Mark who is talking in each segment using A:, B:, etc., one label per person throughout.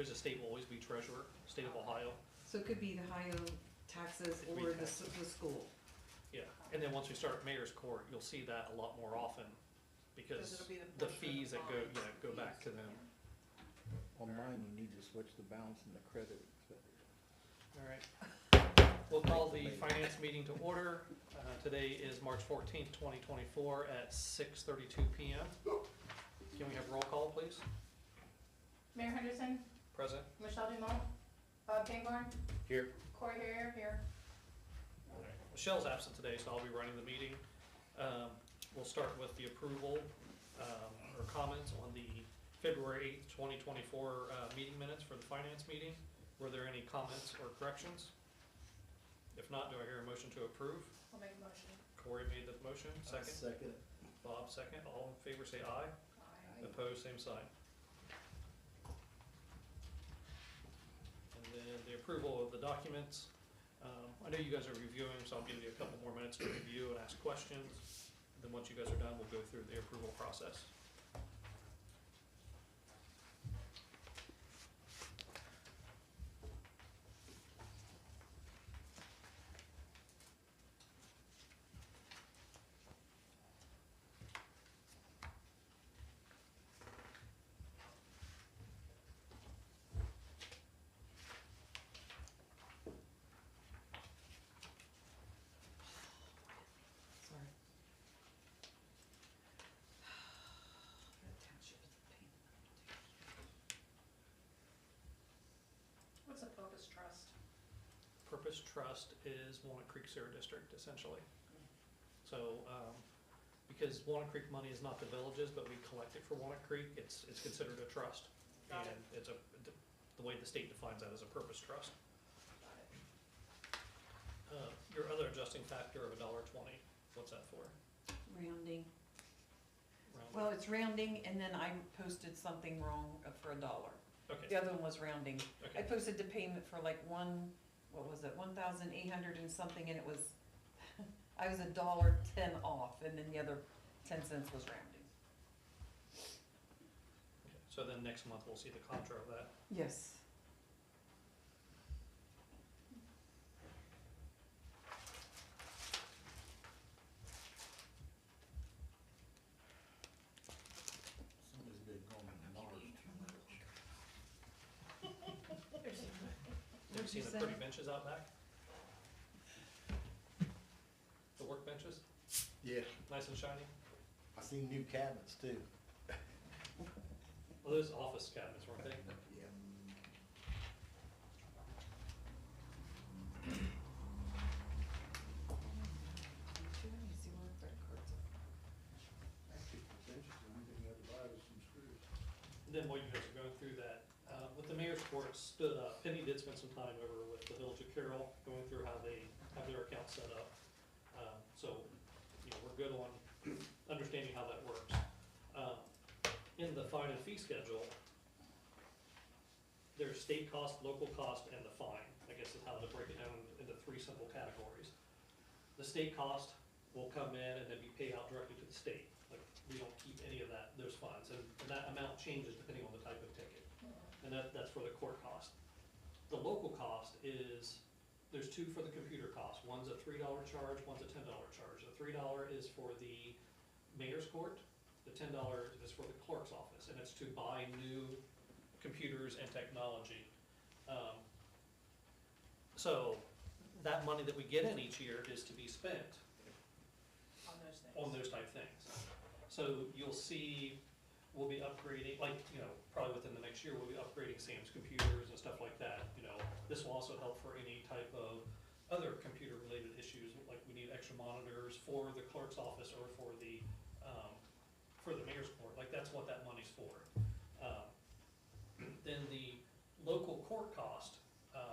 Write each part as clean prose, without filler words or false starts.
A: The state will always be treasurer, state of Ohio.
B: So it could be the Ohio taxes
A: It could be
B: or the
A: taxes.
B: the school.
A: Yeah, and then once we start mayor's court, you'll see that a lot more often because
C: it'll be
A: the
C: portion of
A: fees that go,
C: bonds,
A: go back to
C: fees.
A: them.
D: On mine, you need to switch the balance and the credit.
A: All right. We'll call the finance meeting to order. Today is March 14th, 2024 at 6:32 PM. Can we have roll call, please?
E: Mayor Henderson,
A: Present.
E: Michelle Dumont, Bob Pangborn,
D: Here.
E: Corey Harrier here.
A: All right. Michelle's absent today, so I'll be running the meeting. We'll start with the approval or comments on the February 8th, 2024 meeting minutes for the finance meeting. Were there any comments or corrections? If not, do I hear a motion to approve?
E: I'll make a motion.
A: Corey made the motion, second.
D: Second.
A: Bob, second. All in favor, say aye.
E: Aye.
A: Opposed, same sign. And then the approval of the documents. I know you guys are reviewing, so I'll give you a couple more minutes to review and ask questions. Then once you guys are done, we'll go through the approval process.
B: Sorry. That township is a pain in the butt.
E: What's a Pocus Trust?
A: Purpose Trust is Walnut Creek Sewer District, essentially. So, because Walnut Creek money is not the village's, but we collect it for Walnut Creek, it's considered a trust.
E: Got it.
A: And it's the way the state defines that is a purpose trust.
E: Got it.
A: Your other adjusting factor of $1.20, what's that for?
B: Rounding.
A: Round-
B: Well, it's rounding and then I posted something wrong for $1.
A: Okay,
B: The other one was rounding. I
A: okay,
B: posted the payment for like what was it, 1,800 and something, and it was, I was $1.10 off, and then the other 10 cents was rounding.
A: so then next month we'll see the contra of that.
B: Yes.
D: Somebody's been going to Mars too much.
A: Have you
B: What'd
A: seen
B: you
A: the
B: say?
A: pretty benches out back? The work benches,
D: Yeah,
A: nice and shiny?
D: I seen new cabinets too.
A: Well, those office cabinets, weren't they?
D: Yeah.
B: Let me see where credit cards are.
A: And then while you guys are going through that, with the mayor's court stood up, Penny did spend some time over with the Village of Carroll, going through how they have their account set up. So, you know, we're good on understanding how that works. In the fine and fee schedule, there's state cost, local cost, and the fine, I guess is how to break it down into three simple categories. The state cost will come in and then be paid out directly to the state. Like, we don't keep any of those funds, and that amount changes depending on the type of ticket. And that's for the court cost. The local cost is, there's two for the computer cost. One's a $3 charge, one's a $10 charge. The $3 is for the mayor's court, the $10 is for the clerk's office, and it's to buy new computers and technology. So that money that we get in each year is to be spent
E: On those things.
A: on those type things. So you'll see, we'll be upgrading, like, you know, probably within the next year, we'll be upgrading Sam's computers and stuff like that, you know. This will also help for any type of other computer-related issues, like we need extra monitors for the clerk's office or for the mayor's court, like that's what that money's for. Then the local court cost,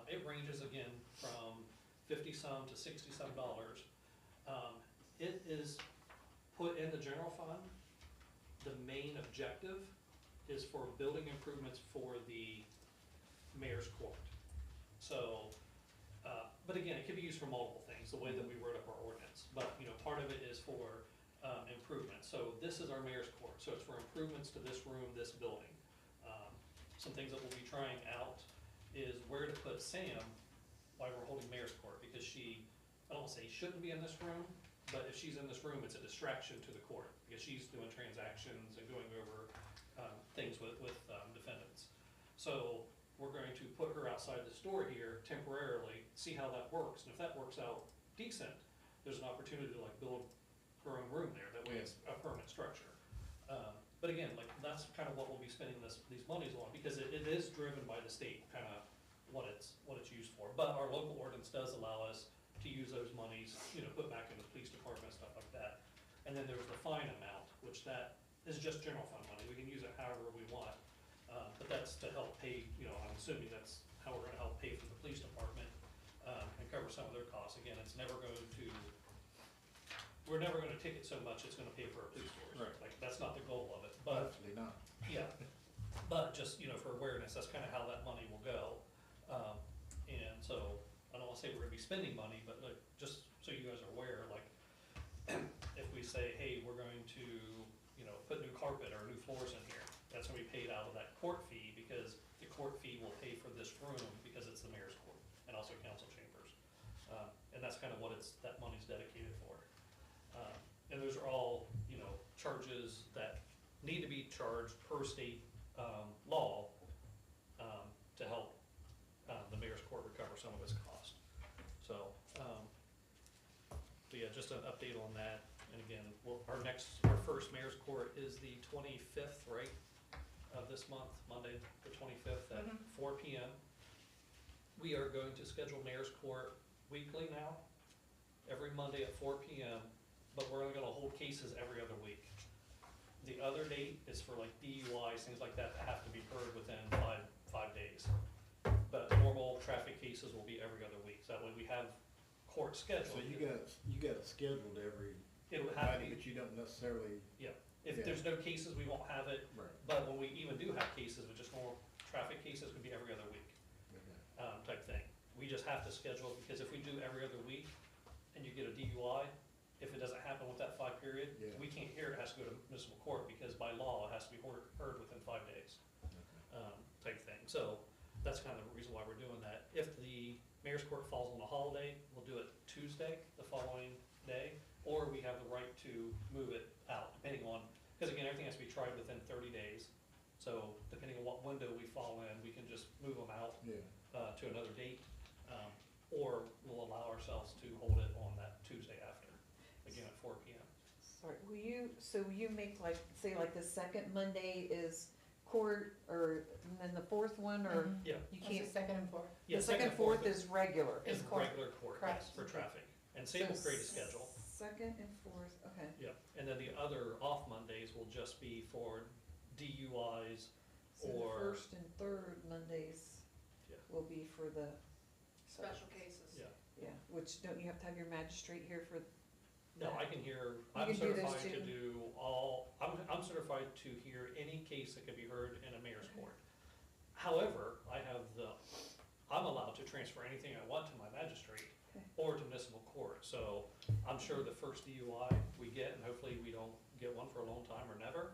A: it ranges again from 50-some to 60-some dollars. It is put in the general fund. The main objective is for building improvements for the mayor's court. So, but again, it can be used for multiple things, the way that we wrote up our ordinance. But, you know, part of it is for improvements. So this is our mayor's court, so it's for improvements to this room, this building. some things that we'll be trying out is where to put Sam while we're holding mayor's court, because she, I don't wanna say shouldn't be in this room, but if she's in this room, it's a distraction to the court, because she's doing transactions and going over, things with defendants. So, we're going to put her outside the store here temporarily, see how that works, and if that works out decent, there's an opportunity to like build her own room there, that way it's a permanent structure. But again, like, that's kind of what we'll be spending these monies on, because it is driven by the state, kind of what it's used for. But our local ordinance does allow us to use those monies, put back in the police department, stuff like that. And then there's the fine amount, which that is just general fund money, we can use it however we want. But that's to help pay, I'm assuming that's how we're gonna help pay for the police department, and cover some of their costs. Again, it's never going to, we're never gonna ticket so much, it's gonna pay for our police force.
D: Right.
A: Like, that's not the goal of it, but,
D: Hopefully not.
A: yeah, but just, for awareness, that's kinda how that money will go. And so, I don't wanna say we're gonna be spending money, but like, just so you guys are aware, like, if we say, hey, we're going to, put new carpet or new floors in here, that's gonna be paid out of that court fee, because the court fee will pay for this room, because it's the mayor's court, and also council chambers. And that's kind of what that money's dedicated for. And those are all, charges that need to be charged per state, law, to help, the mayor's court recover some of its cost. So, yeah, just an update on that. And again, our first mayor's court is the 25th, right, of this month, Monday, the 25th at 4 p.m. We are going to schedule mayor's court weekly now, every Monday at 4 p.m., but we're only gonna hold cases every other week. The other date is for like DUIs, things like that have to be heard within five days. But normal traffic cases will be every other week, so that way we have court scheduled.
D: So you got it scheduled every
A: It would have to
D: Friday,
A: be,
D: but you don't necessarily.
A: if there's no cases, we won't have it,
D: Right.
A: but when we even do have cases, with just normal traffic cases, could be every other week, type thing. We just have to schedule it, because if we do every other week, and you get a DUI, if it doesn't happen with that 5 period,
D: Yeah.
A: we can't hear it, has to go to municipal court, because by law, it has to be heard within 5 days, type thing. So, that's kind of the reason why we're doing that. If the mayor's court falls on a holiday, we'll do it Tuesday, the following day, or we have the right to move it out, depending on, because again, everything has to be tried within 30 days. So depending on what window we fall in, we can just move them out
D: Yeah.
A: to another date, or we'll allow ourselves to hold it on that Tuesday after, again at 4 p.m.
B: Sorry, will you make like, say like the second Monday is court, or, and then the fourth one, or
E: Mhm.
A: Yeah.
B: you
E: That's the
B: can't?
E: second and fourth.
A: Yeah,
B: The second,
A: and
B: fourth is regular.
A: is
E: is court.
A: regular court,
E: Correct.
A: yes, for traffic. And Sam will
B: So
A: create a schedule.
B: Second and fourth, okay.
A: Yeah, and then the other off Mondays will just be for DUIs.
B: So the
A: Or-
B: first and third Mondays
A: Yeah.
B: will be for the,
E: Special cases.
A: Yeah.
B: yeah, which, don't you have to have your magistrate here for?
A: No, I can hear,
B: You
A: I'm
B: can do those
A: certified to
B: too?
A: do I'm certified to hear any case that can be heard in a mayor's
B: Okay.
A: court. However, I'm allowed to transfer anything I want to my magistrate
B: Okay.
A: or to municipal court. So I'm sure the first DUI we get, and hopefully we don't get one for a long time or never,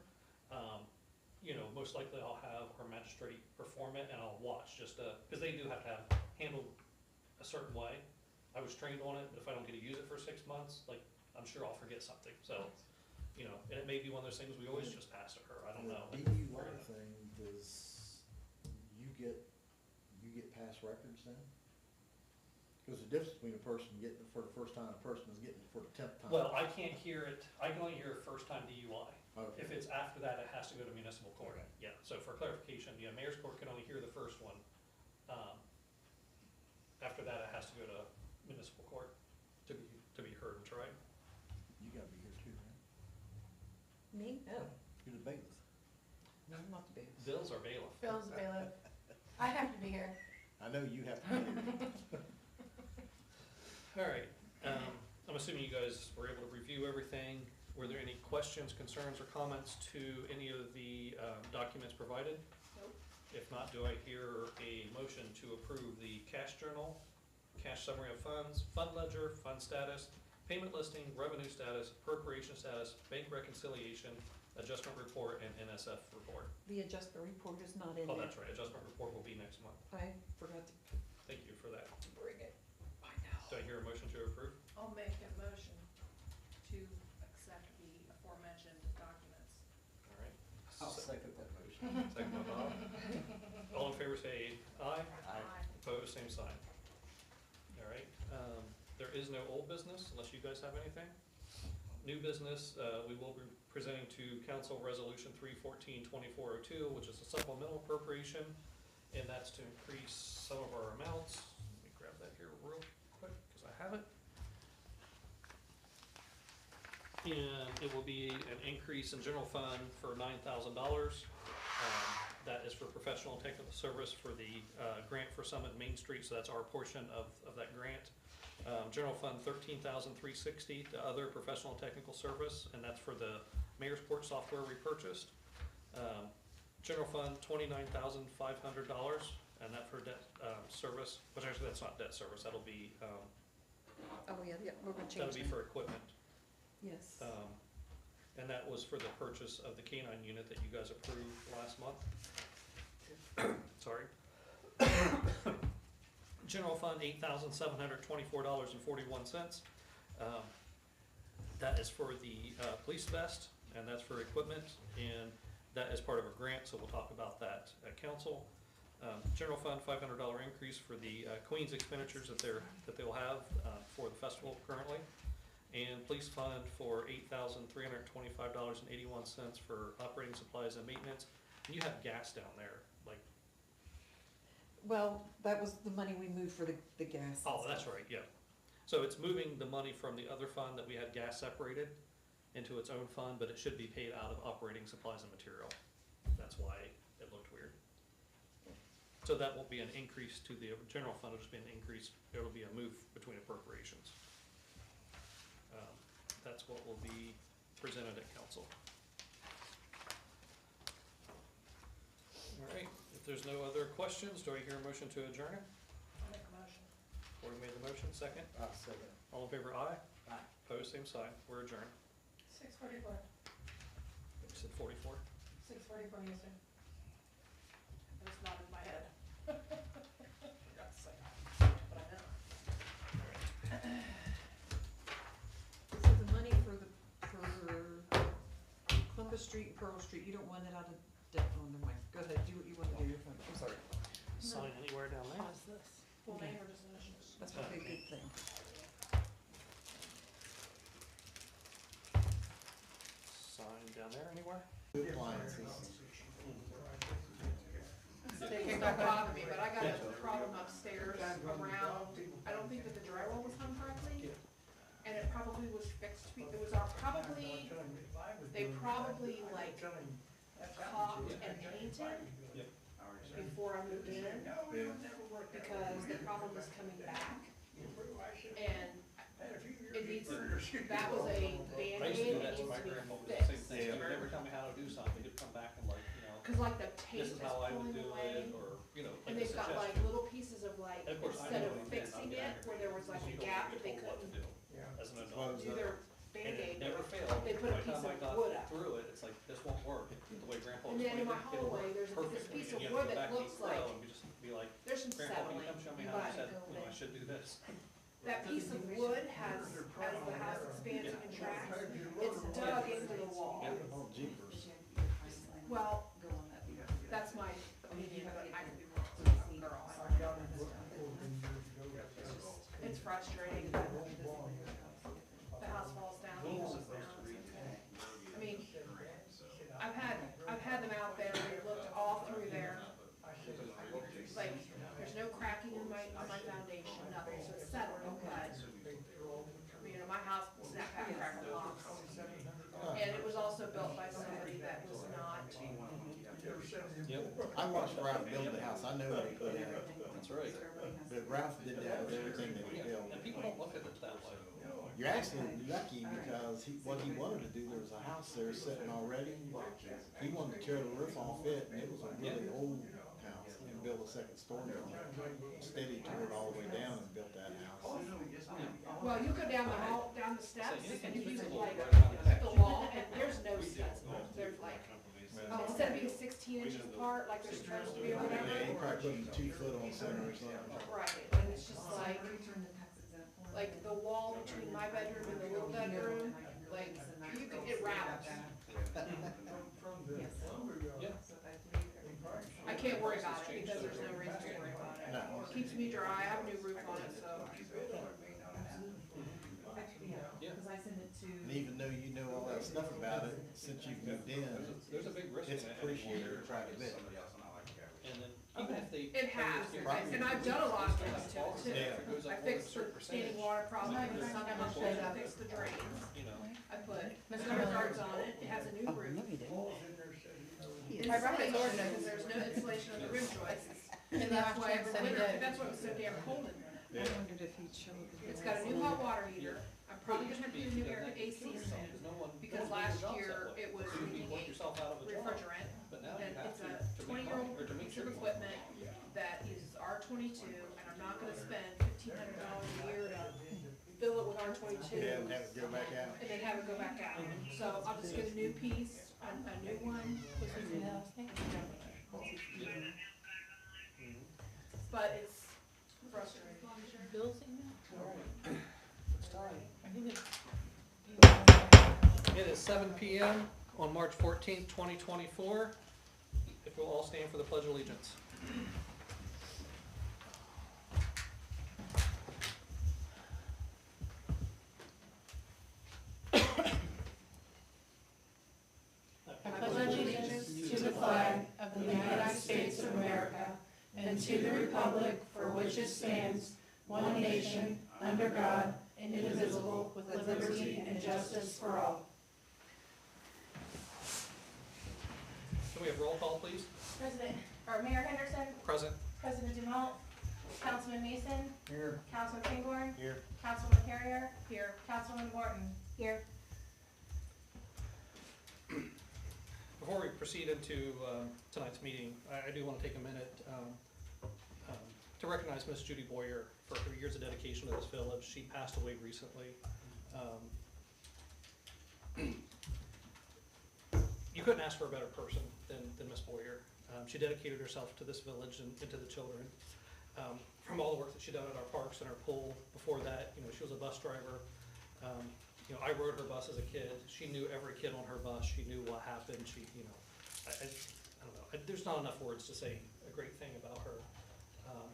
A: most likely I'll have our magistrate perform it and I'll watch just because they do have to have handled a certain way. I was trained on it, but if I don't get to use it for 6 months, like, I'm sure I'll forget something, so, and it may be one of those things we always just pass to her, I don't know.
D: The DUI thing, does you get past records then? Because the difference between a person getting it for the first time, and a person is getting it for the 10th time.
A: Well, I can't hear it, I can only hear a first-time DUI.
D: Okay.
A: If it's after that, it has to go to municipal court.
D: Okay.
A: Yeah, so for clarification, mayor's court can only hear the first one. After that, it has to go to municipal court to be heard and tried.
D: You gotta be here too, right?
B: Me? No,
D: You're the bailiff.
B: no, I'm not the bailiff.
A: Bill's our bailiff.
E: Phil's the bailiff. I have to be here.
D: I know you have to be here.
A: All right, I'm assuming you guys were able to review everything. Were there any questions, concerns, or comments to any of the documents provided?
E: Nope.
A: If not, do I hear a motion to approve the cash journal, cash summary of funds, fund ledger, fund status, payment listing, revenue status, appropriation status, bank reconciliation, adjustment report and NSF report.
B: The adjustment report is not in
A: Oh,
B: there.
A: that's right, adjustment report will be next month.
B: I forgot to
A: Thank you for that.
B: bring it. I know.
A: Do I hear a motion to approve?
E: I'll make a motion to accept the aforementioned documents.
A: All right.
D: I'll second that motion.
A: Second by Bob. All in favor say aye.
E: Aye.
A: Opposed, same sign. All right, there is no old business unless you guys have anything. New business, we will be presenting to council resolution 314-2402, which is a supplemental appropriation, and that's to increase some of our amounts. Let me grab that here real quick, because I have it. And it will be an increase in general fund for $9,000. That is for professional and technical service for the grant for Summit Main Street, so that's our portion of that grant. General fund $13,360, the other professional and technical service, and that's for the Mayor's Port software we purchased. General fund $29,500, and that for debt service, which actually that's not debt service, that'll be
B: Oh, yeah, we're gonna change
A: that'll be
B: that.
A: for equipment.
B: Yes.
A: And that was for the purchase of the canine unit that you guys approved last month. Sorry. General fund, $8,724.41. That is for the police vest, and that's for equipment, and that is part of a grant, so we'll talk about that at council. General fund, $500 increase for the Queen's expenditures that they'll have for the festival currently. And police fund for $8,325.81 for operating supplies and maintenance. And you have gas down there, like,
B: Well, that was the money we moved for the gas. and
A: oh, that's
B: stuff.
A: right, yeah. So it's moving the money from the other fund that we had gas separated into its own fund, but it should be paid out of operating supplies and material. That's why it looked weird. So that won't be an increase to the general fund, it'll just be an increase, it'll be a move between appropriations. That's what will be presented at council. All right, if there's no other questions, do I hear a motion to adjourn it?
E: I'll make a motion.
A: Corey made the motion, second.
D: Second.
A: All in favor, aye.
D: Aye.
A: Opposed, same sign. We're adjourned.
E: 6:44.
A: You said 44?
E: 6:44, yes, sir. It was not in my head. Forgot to say, but I know.
B: So the money for Columbus Street and Pearl Street, you don't want it out of debt, oh, never mind, go ahead, do what you wanna do, I'm sorry.
A: Sign anywhere down there?
E: How's this? Full name or just initials?
B: That's probably a good thing.
A: Sign down there anywhere?
D: Appliances.
E: It don't bother me, but I got a problem upstairs around, I don't think that the drywall was hung correctly. And it probably was fixed, it was probably, they probably like caulked and painted before I moved in. Because the problem is coming back. And it needs, that was a
A: I used to
E: Band-Aid,
A: do
E: it
A: that to
E: needs
A: my
E: to be
A: grandma, the same
E: fixed.
A: thing. He would never tell me how to do something, he'd come back and like,
E: Cause like the tape
A: this
E: is
A: is how I would
E: pulling
A: do
E: away.
A: it, or,
E: And
A: like a
E: they've got like
A: suggestion.
E: little pieces of like,
A: And of course, I
E: instead
A: know
E: of
A: what he did,
E: fixing
A: I'll get
E: it, where there was like a
A: You don't
E: gap
A: get
E: that they
A: told what to
E: couldn't
A: do as an adult.
D: Well,
E: do their
A: And it
E: Band-Aid.
A: never failed.
E: They put a
A: By the
E: piece
A: time I
E: of
A: got
E: wood up.
A: through it, it's like, this won't work, the way grandpa
E: And then in
A: explained
E: my
A: it, it'll work
E: hallway, there's this
A: perfectly.
E: piece
A: And
E: of
A: you have to
E: wood
A: go
E: that
A: back to
E: looks
A: each row
E: like
A: and you just be like,
E: there's some
A: Grandpa, can
E: settling.
A: you come show me
E: You
A: how you
E: gotta
A: said,
E: go
A: I
E: there.
A: should do this?
E: That piece of wood has, as the house expands and contracts, it's dug into the wall.
D: Oh, jeepers.
E: Well, that's my opinion, but I could be wrong. They're all sorry. It's frustrating that the house falls down. I mean, I've had them out there, they've looked all through there. Like, there's no cracking on my foundation, nothing, so it's settled, but, my house snap back cracked a lot. And it was also built by somebody that was not,
A: Yep,
D: I watched Ralph build the house, I know what he put in it,
A: that's right.
D: but Ralph did that with everything that he built.
A: And people don't look at it that way.
D: You're actually lucky because what he wanted to do, there was a house there sitting already. He wanted to tear the roof off it, and it was a really old house, build a second story on it. Steady tore it all the way down and built that house.
E: Well, you go down the hall, down the steps, and if you
A: Physical
E: like,
A: right around the
E: the wall, and there's no steps, there's like,
D: Well,
E: instead of being 16 inches apart, like they're supposed to be or
D: yeah, you
E: whatever.
D: probably put 2 foot on center or something.
E: Right, and it's just like the wall between my bedroom and the little bedroom, like, you could, it rattles. I can't worry about it because there's no reason to worry about it.
D: No.
E: It keeps me dry, I have a new roof on it, so.
D: And even though you know all that stuff about it, since you've moved in,
A: There's a big risk in
D: it's
A: that.
D: appreciated quite a bit.
A: And then even if they.
E: It has, and I've done a lot of things to it too.
D: Yeah.
A: If it goes
E: I
A: up over a
E: fixed the
A: certain
E: standing
A: percentage,
E: water problem in the summer, I fixed the drains.
A: you know,
E: I put gutter guards on it, it has a new roof.
B: I brought it
E: Insulation, because there's no insulation on the rim joists, and that's why every winter, that's why it was so damn cold in there.
D: Yeah.
E: It's got a new hot water heater, I'm probably gonna have to get a new air AC soon,
A: because no one.
E: because last year it was
A: You
E: leaking
A: work
E: a
A: yourself out of a job,
E: refrigerant.
A: but now you
E: And
A: have
E: it's
A: to
E: a
A: make money,
E: 20-year-old
A: or to make
E: piece
A: sure.
E: of equipment that uses R22, and I'm not gonna spend $1,500 a year to fill it with R22.
D: Yeah, and have it go back out.
E: And then have it go back out. So I'll just get a new piece, a new one, with a new. But it's frustrating.
A: It is 7 PM on March 14th, 2024. If we'll all stand for the Pledge of Allegiance.
E: I pledge allegiance to the flag of the United States of America and to the republic for which it stands, one nation, under God, indivisible, with liberty and justice for all.
A: Can we have roll call, please?
C: President, or Mayor Henderson,
A: Present.
C: President Dumont, Councilman Mason,
D: Here.
C: Councilman Pingorn,
D: Here.
C: Councilwoman Carrier,
E: Here,
C: Councilwoman Morton. Here.
A: Before we proceed into tonight's meeting, I do want to take a minute to recognize Miss Judy Boyer for her years of dedication to this village. She passed away recently. You couldn't ask for a better person than Miss Boyer. She dedicated herself to this village and to the children. From all the work that she done at our parks and our pool. Before that, you know, she was a bus driver. You know, I rode her bus as a kid. She knew every kid on her bus. She knew what happened. She, you know, I don't know. There's not enough words to say a great thing about her.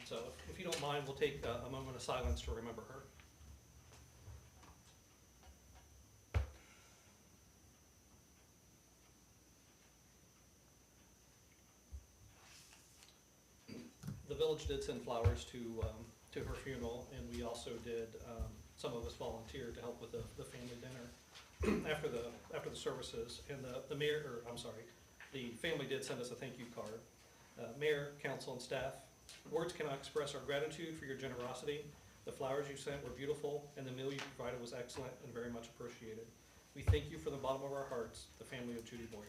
A: So if you don't mind, we'll take a moment of silence to remember her. The village did send flowers to her funeral, and we also did, some of us volunteered to help with the family dinner after the services. And the mayor, or I'm sorry, the family did send us a thank you card. Mayor, council, and staff, words cannot express our gratitude for your generosity. The flowers you sent were beautiful, and the meal you provided was excellent and very much appreciated. We thank you from the bottom of our hearts, the family of Judy Boyer.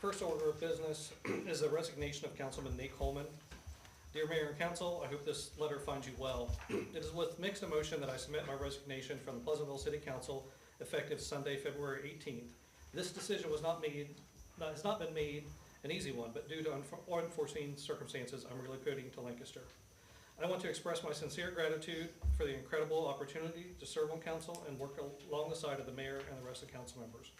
A: First order of business is the resignation of Councilman Nate Coleman. Dear Mayor and Council, I hope this letter finds you well. It is with mixed emotion that I submit my resignation from the Pleasantville City Council effective Sunday, February 18th. This decision has not been made an easy one, but due to unforeseen circumstances, I'm relocating to Lancaster. I want to express my sincere gratitude for the incredible opportunity to serve on council and work along the side of the mayor and the rest of the council members.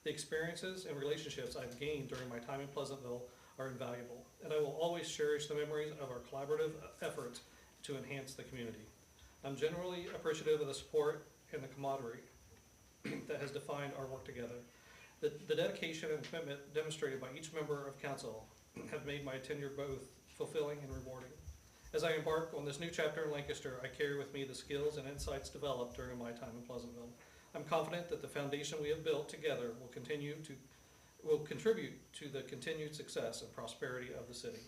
A: The experiences and relationships I've gained during my time in Pleasantville are invaluable, and I will always cherish the memories of our collaborative efforts to enhance the community. I'm generally appreciative of the support and the camaraderie that has defined our work together. The dedication and commitment demonstrated by each member of council have made my tenure both fulfilling and rewarding. As I embark on this new chapter in Lancaster, I carry with me the skills and insights developed during my time in Pleasantville. I'm confident that the foundation we have built together will continue to will contribute to the continued success and prosperity of the city.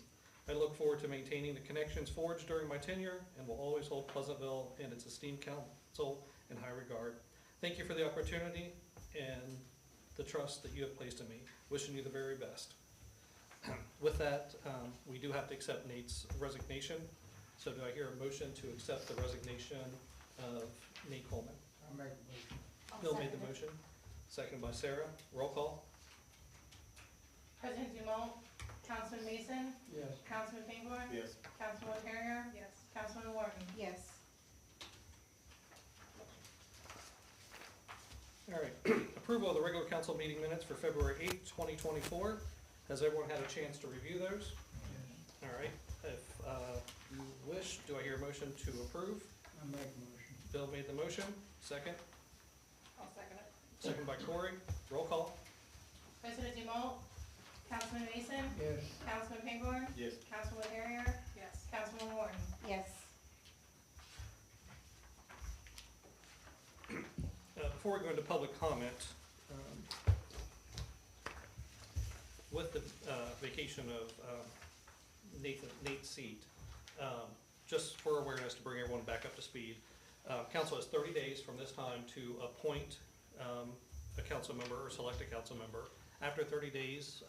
A: I look forward to maintaining the connections forged during my tenure and will always hold Pleasantville and its esteemed council in high regard. Thank you for the opportunity and the trust that you have placed in me. Wishing you the very best. With that, we do have to accept Nate's resignation. So do I hear a motion to accept the resignation of Nate Coleman?
F: I'll make a motion.
C: I'll
A: Bill made
C: second
A: the
C: it.
A: motion, seconded by Sarah. Roll call.
C: President Dumont, Councilman Mason,
F: Yes.
C: Councilman Pingborn,
D: Yes.
C: Councilwoman Carrier,
E: Yes.
C: Councilman Wharton.
E: Yes.
A: All right, approval of the regular council meeting minutes for February 8th, 2024. Has everyone had a chance to review those? All right, if you wish, do I hear a motion to approve?
F: I'll make a motion.
A: Bill made the motion, second.
E: I'll second it.
A: Second by Corey. Roll call.
C: President Dumont, Councilman Mason,
F: Yes.
C: Councilman Pingborn,
D: Yes.
C: Councilwoman Carrier,
E: Yes.
C: Councilwoman Wharton. Yes.
A: Before we go into public comment, with the vacation of Nate's seat, just for awareness to bring everyone back up to speed, council has 30 days from this time to appoint a council member or select a council member. After 30 days,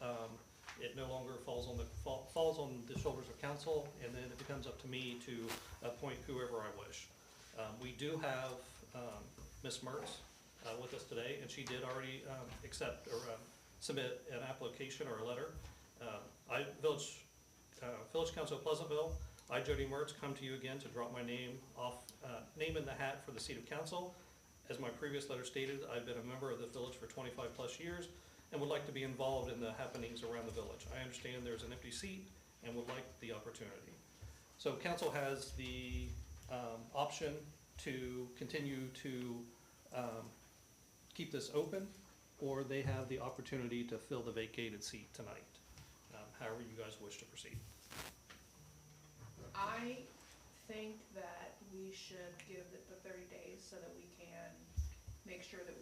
A: it no longer falls on the shoulders of council, and then it becomes up to me to appoint whoever I wish. We do have Ms. Mertz with us today, and she did already accept or submit an application or a letter. Village Council of Pleasantville, I, Jody Mertz, come to you again to drop my name in the hat for the seat of council. As my previous letter stated, I've been a member of the village for 25 plus years and would like to be involved in the happenings around the village. I understand there's an empty seat and would like the opportunity. So council has the option to continue to keep this open, or they have the opportunity to fill the vacated seat tonight. However you guys wish to proceed.
E: I think that we should give it the 30 days so that we can make sure that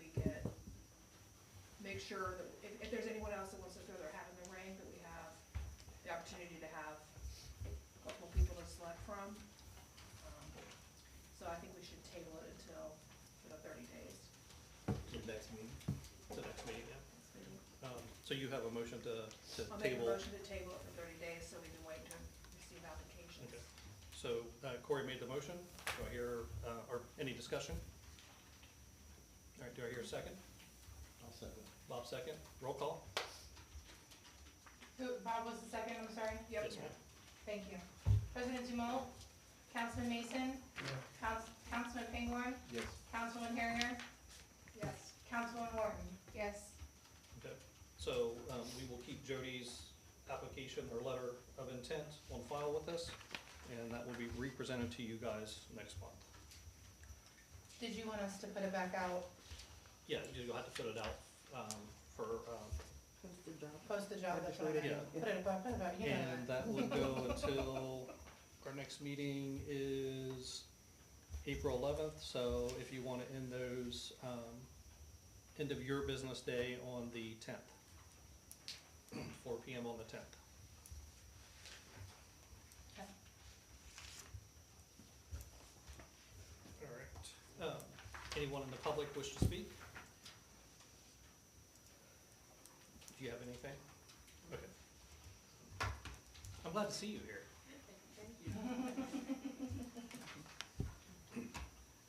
E: if there's anyone else that wants to throw their hat in the ring, that we have the opportunity to have multiple people to select from. So I think we should table it until, for the 30 days.
D: The next meeting.
A: To the next meeting, yeah. So you have a motion to
E: I'll make a
A: table.
E: motion to table it for 30 days so we can wait to receive applications.
A: Okay. So Corey made the motion. Do I hear, or any discussion? All right, do I hear a second?
D: I'll second.
A: Bob second. Roll call.
C: Bob was the second, I'm sorry?
E: Yep.
A: Yes, ma'am.
C: Thank you. President Dumont, Councilman Mason, Councilman Pingborn,
D: Yes.
C: Councilwoman Carrier,
E: Yes.
C: Councilwoman Wharton. Yes.
A: Okay. So we will keep Jody's application or letter of intent on file with us, and that will be represented to you guys next month.
C: Did you want us to put it back out,
A: Yeah, you'll have to put it out for,
C: post the job, that's what I meant.
A: Yeah.
C: Put it about, you know
A: and that would go until our next meeting is April 11th. So if you want to end those, end of your business day on the 10th, 4 PM on the 10th.
C: Okay.
A: All right. Anyone in the public wish to speak? Do you have anything? Okay. I'm glad to see you here.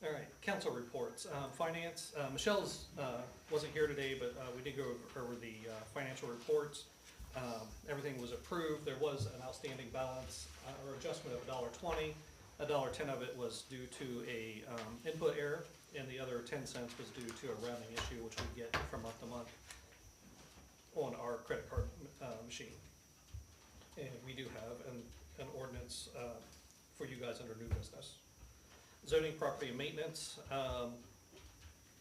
A: All right, council reports. Finance, Michelle's wasn't here today, but we did go over the financial reports. Everything was approved. There was an outstanding balance or adjustment of $1.20. $1.10 of it was due to a input error, and the other 10 cents was due to a rounding issue, which we get from month to month on our credit card machine. And we do have an ordinance for you guys under new business. Zoning, property, and maintenance,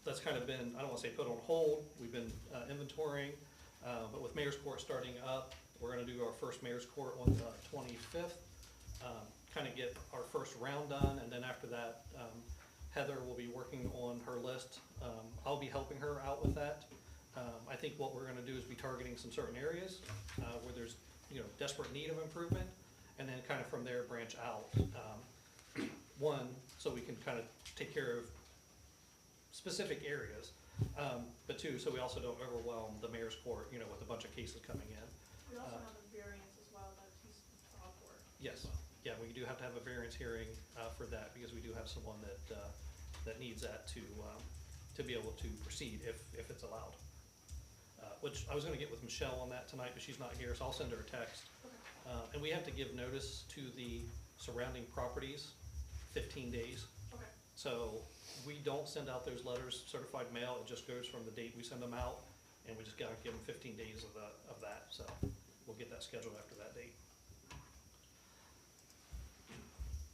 A: that's kind of been, I don't wanna say put on hold, we've been inventorying, but with Mayor's Court starting up, we're gonna do our first Mayor's Court on the 25th, kind of get our first round done, and then after that, Heather will be working on her list. I'll be helping her out with that. I think what we're gonna do is be targeting some certain areas, where there's, desperate need of improvement, and then kind of from there branch out. One, so we can kind of take care of specific areas, but two, so we also don't overwhelm the mayor's court, with a bunch of cases coming in.
E: We also have a variance as well that he's filed for.
A: Yes, yeah, we do have to have a variance hearing, for that, because we do have someone that needs that to be able to proceed if it's allowed. Which I was gonna get with Michelle on that tonight, but she's not here, so I'll send her a text.
E: Okay.
A: And we have to give notice to the surrounding properties 15 days.
E: Okay.
A: So we don't send out those letters certified mail, it just goes from the date we send them out, and we just gotta give them 15 days of that, so we'll get that scheduled after that date.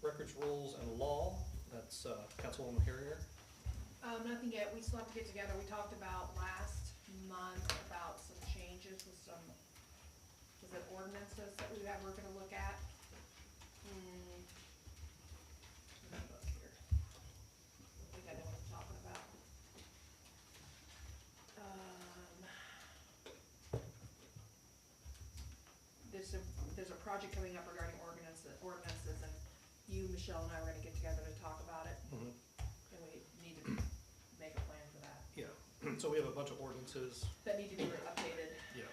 A: Records, rules, and law, that's Councilwoman Harrier.
E: Nothing yet, we still have to get together, we talked about last month about some changes with some, was it ordinances that we're gonna look at? Let me look here. I think I know what I'm talking about. There's a project coming up regarding ordinances, and you, Michelle, and I are gonna get together to talk about it,
A: Mhm.
E: and we need to make a plan for that,
A: Yeah, so we have a bunch of ordinances,
E: that need to be updated.
A: yeah,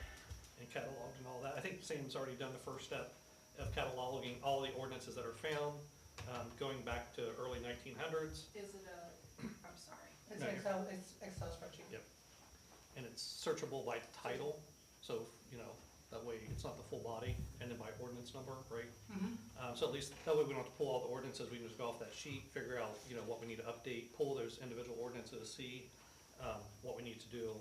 A: and cataloged and all that. I think Sam's already done the first step of cataloging all the ordinances that are found, going back to early 1900s.
E: Is it I'm sorry.
C: It's
A: No,
C: an
A: you're-
C: Excel spreadsheet.
A: Yep. And it's searchable by title, so, that way it's not the full body, and then by ordinance number, right? So at least, that way we don't have to pull all the ordinances, we can just go off that sheet, figure out, what we need to update, pull those individual ordinances, see, what we need to do,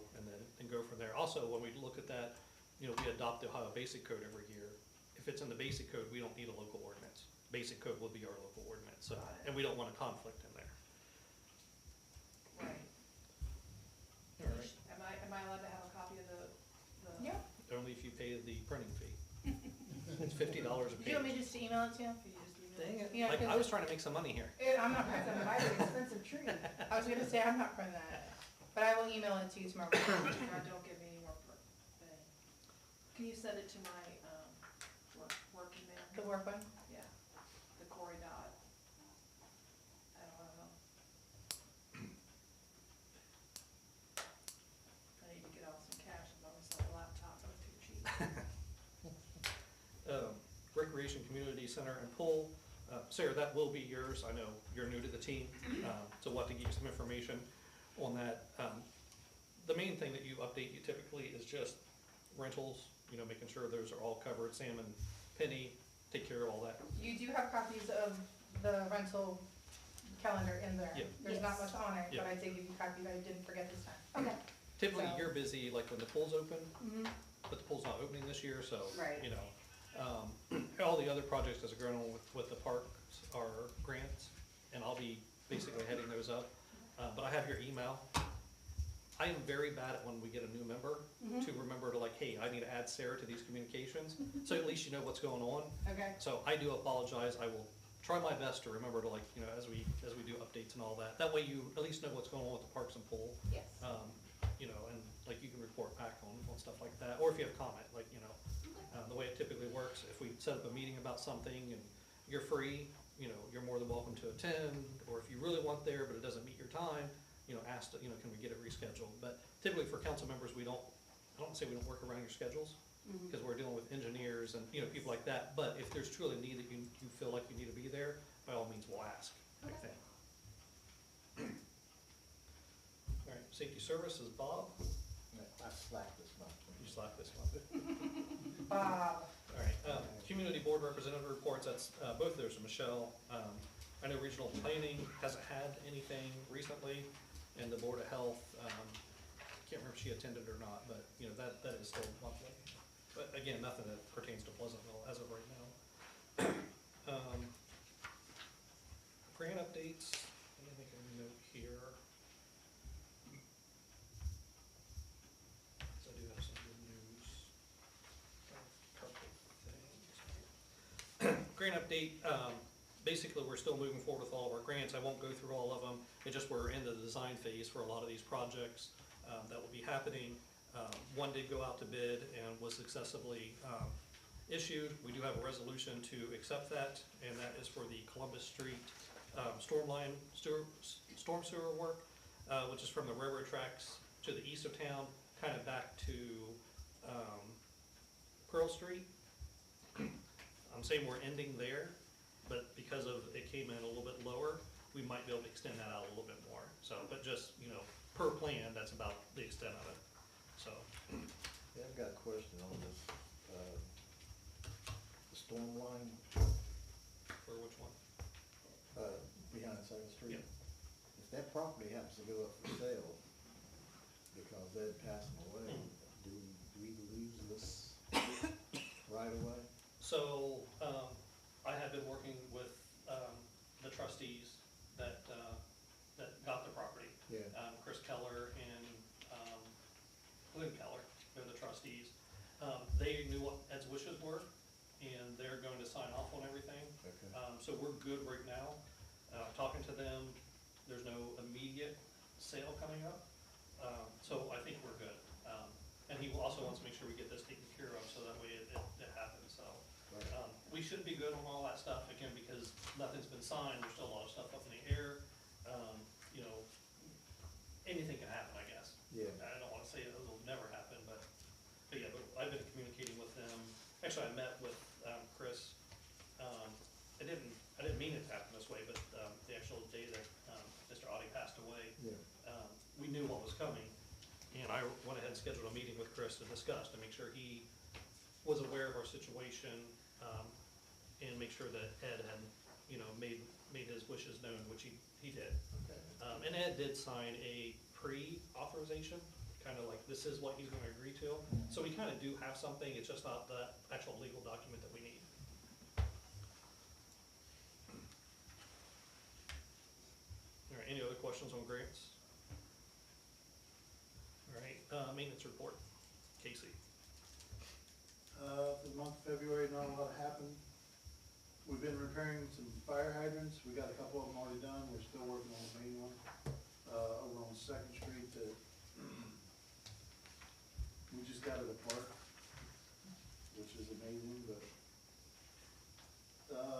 A: and go from there. Also, when we look at that, we adopt the Ohio Basic Code every year. If it's in the Basic Code, we don't need a local ordinance. Basic Code will be our local ordinance, so, and we don't want a conflict in there.
E: Right.
A: All right.
E: Am I allowed to have a copy of the?
C: Yeah.
A: Only if you pay the printing fee. It's $50 a
C: Do you want me
A: page.
C: just to email it to you?
A: Dang it,
C: Yeah,
A: like,
C: 'cause
A: I was trying to make some money here.
C: I'm not printing it, I have an expensive tree. I was gonna say, I'm not printing that, but I will email it to you tomorrow.
E: God, don't give me any more thing. Can you send it to my, work email?
C: The work one?
E: Yeah, the Cory dot. I don't know. I need to get out some cash and buy myself a laptop, I'm too cheap.
A: Recreation Community Center and Pool. Sarah, that will be yours. I know you're new to the team, so we'll have to give you some information on that. The main thing that you update you typically is just rentals, making sure those are all covered. Sam and Penny take care of all that.
C: You do have copies of the rental calendar in there.
A: Yeah.
C: There's not
E: Yes.
C: much on it,
A: Yeah.
C: but I did give you copies, I didn't forget this time. Okay.
A: Typically,
C: So-
A: you're busy, like when the pool's open,
C: Mm-hmm.
A: but the pool's not opening this year, so,
C: Right.
A: all the other projects as are going on with the parks are grants, and I'll be basically heading those up. But I have your email. I am very bad at when we get a new member to remember to hey, I need to add Sarah to these communications, so at least you know what's going on.
C: Okay.
A: So I do apologize, I will try my best to remember to as we do updates and all that. That way you at least know what's going on with the parks and pool.
C: Yes.
A: And you can report back on stuff like that, or if you have comment, the way it typically works, if we set up a meeting about something and you're free, you're more than welcome to attend, or if you really want there, but it doesn't meet your time, ask, can we get it rescheduled? But typically for council members, I don't say we don't work around your schedules, because we're dealing with engineers and, people like that, but if there's truly a need that you feel like you need to be there, by all means, we'll ask, I think. All right, safety services, Bob,
D: I slacked this month.
A: you slacked this month.
C: Bob.
A: All right, community board representative reports, that's, both of those are Michelle. I know regional planning hasn't had anything recently, and the Board of Health, can't remember if she attended or not, but, that is still monthly. But again, nothing that pertains to Pleasantville as of right now. Grant updates, let me make a note here. So I do have some good news. A couple things. Grant update, basically, we're still moving forward with all of our grants. I won't go through all of them. It's just we're in the design phase for a lot of these projects that will be happening. One did go out to bid and was successfully issued. We do have a resolution to accept that, and that is for the Columbus Street storm sewer work, which is from the railroad tracks to the east of town, kind of back to Pearl Street. I'm saying we're ending there, but because of it came in a little bit lower, we might be able to extend that out a little bit more. So, but just, per plan, that's about the extent of it, so.
D: Yeah, I've got a question on this, the storm line,
A: For which one?
D: behind Second Street.
A: Yeah.
D: If that property happens to go up for sale, because they're passing away, do we lose this right away?
A: So, I have been working with, the trustees that got the property.
D: Yeah.
A: Chris Keller and, Lynn Keller, they're the trustees. They knew what Ed's wishes were, and they're going to sign off on everything.
D: Okay.
A: So we're good right now. Talking to them, there's no immediate sale coming up, so I think we're good. And he also wants to make sure we get this taken care of, so that way it happens, so.
D: Right.
A: We should be good on all that stuff, again, because nothing's been signed, there's still a lot of stuff up in the air. Anything can happen, I guess.
D: Yeah.
A: I don't wanna say it'll never happen, but yeah, but I've been communicating with them. Actually, I met with, Chris, I didn't mean it to happen this way, but, the actual day that, Mr. Audie passed away,
D: Yeah.
A: we knew what was coming, and I went ahead and scheduled a meeting with Chris to discuss, to make sure he was aware of our situation, and make sure that Ed had, made his wishes known, which he did.
D: Okay.
A: And Ed did sign a pre-authorization, kind of like this is what he's gonna agree to. So we kind of do have something, it's just not the actual legal document that we need. All right, any other questions on grants? All right, maintenance report, Casey.
F: For the month of February, not a lot happened. We've been repairing some fire hydrants. We got a couple of them already done. We're still working on the main one, over on Second Street that we just got it apart, which is amazing, but,